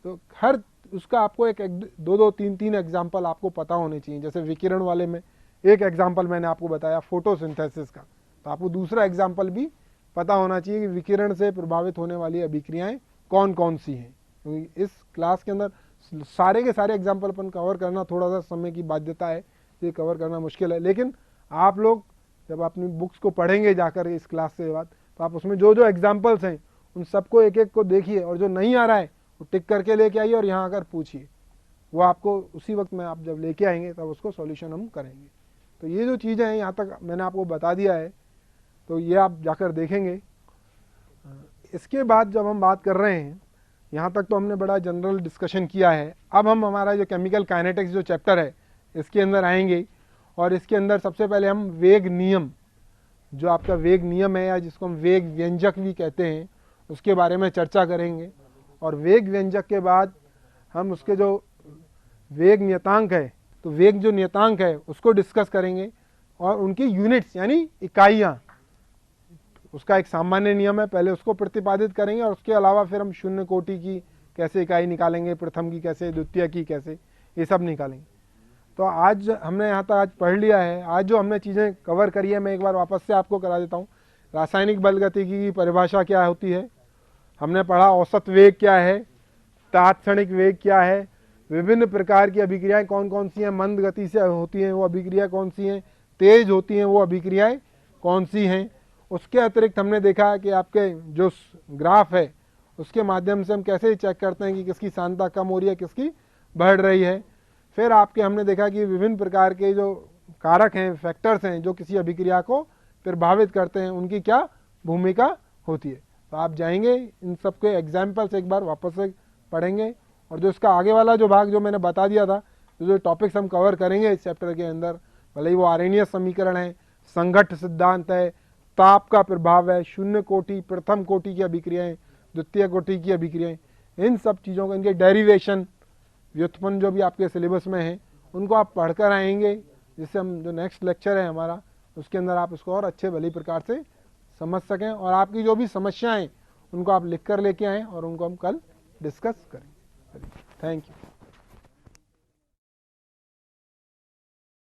तो हर उसका आपको एक 2-2, 3-3 एग्जाम्पल आपको पता होने चाहिए। जैसे विकिरण वाले में एक एग्जाम्पल मैंने आपको बताया फोटोसिंथेसिस का, तो आपको दूसरा एग्जाम्पल भी पता होना चाहिए कि विकिरण से प्रभावित होने वाली अभिक्रियाएं कौन कौन सी हैं। क्योंकि इस क्लास के अंदर सारे के सारे एग्जाम्पल अपन कवर करना थोड़ा सा समय की बाध्यता है, ये कवर करना मुश्किल है। लेकिन आप लोग जब अपनी बुक्स को पढ़ेंगे जाकर इस क्लास से बाद, तो आप उसमें जो जो एग्जाम्पल्स हैं उन सबको एक एक को देखिए, और जो नहीं आ रहा है वो टिक करके लेके आइए और यहाँ आकर पूछिए, वो आपको उसी वक्त में आप जब लेके आएंगे तब उसको सॉल्यूशन हम करेंगे। तो ये जो चीज़ें हैं यहाँ तक मैंने आपको बता दिया है, तो ये आप जाकर देखेंगे। इसके बाद जब हम बात कर रहे हैं, यहाँ तक तो हमने बड़ा जनरल डिस्कशन किया है। अब हम हमारा जो केमिकल काइनेटिक्स जो चैप्टर है इसके अंदर आएंगे, और इसके अंदर सबसे पहले हम वेग नियम, जो आपका वेग नियम है या जिसको हम वेग व्यंजक भी कहते हैं, उसके बारे में चर्चा करेंगे। और वेग व्यंजक के बाद हम उसके जो वेग नियतांक है, तो वेग जो नियतांक है उसको डिस्कस करेंगे, और उनकी यूनिट्स यानी इकाइयाँ, उसका एक सामान्य नियम है, पहले उसको प्रतिपादित करेंगे, और उसके अलावा फिर हम शून्य कोटि की कैसे इकाई निकालेंगे, प्रथम की कैसे, द्वितीय की कैसे, ये सब निकालेंगे। तो आज हमने यहाँ तक आज पढ़ लिया है। आज जो हमने चीज़ें कवर करी है मैं एक बार वापस से आपको करा देता हूँ। रासायनिक बल गतिकी की परिभाषा क्या होती है, हमने पढ़ा औसत वेग क्या है, तात्क्षणिक वेग क्या है, विभिन्न प्रकार की अभिक्रियाएं कौन कौन सी हैं, मंद गति से होती हैं वो अभिक्रिया कौन सी हैं, तेज होती हैं वो अभिक्रियाएं कौन सी हैं। उसके अतिरिक्त हमने देखा कि आपके जो ग्राफ है उसके माध्यम से हम कैसे चेक करते हैं कि किसकी सांद्रता कम हो रही है, किसकी बढ़ रही है। फिर आपके हमने देखा कि विभिन्न प्रकार के जो कारक हैं, फैक्टर्स हैं, जो किसी अभिक्रिया को प्रभावित करते हैं, उनकी क्या भूमिका होती है। तो आप जाएंगे इन सबके एग्जाम्पल्स एक बार वापस से पढ़ेंगे और जो इसका आगे वाला जो भाग जो मैंने बता दिया था, जो टॉपिक्स हम कवर करेंगे इस चैप्टर के अंदर, भले ही वो आर्हेनियस समीकरण है, संघट्ट सिद्धांत है, ताप का प्रभाव है, शून्य कोटि प्रथम कोटि की अभिक्रियाएं, द्वितीय कोटि की अभिक्रियाएं, इन सब चीज़ों को, इनके डेरिवेशन, व्युत्पन्न जो भी आपके सिलेबस में है, उनको आप पढ़कर आएंगे, जिससे हम जो नेक्स्ट लेक्चर है हमारा उसके अंदर आप उसको और अच्छे भली प्रकार से समझ सकें, और आपकी जो भी समस्याएं उनको आप लिख कर लेके आएँ और उनको हम कल डिस्कस करें। Thank you.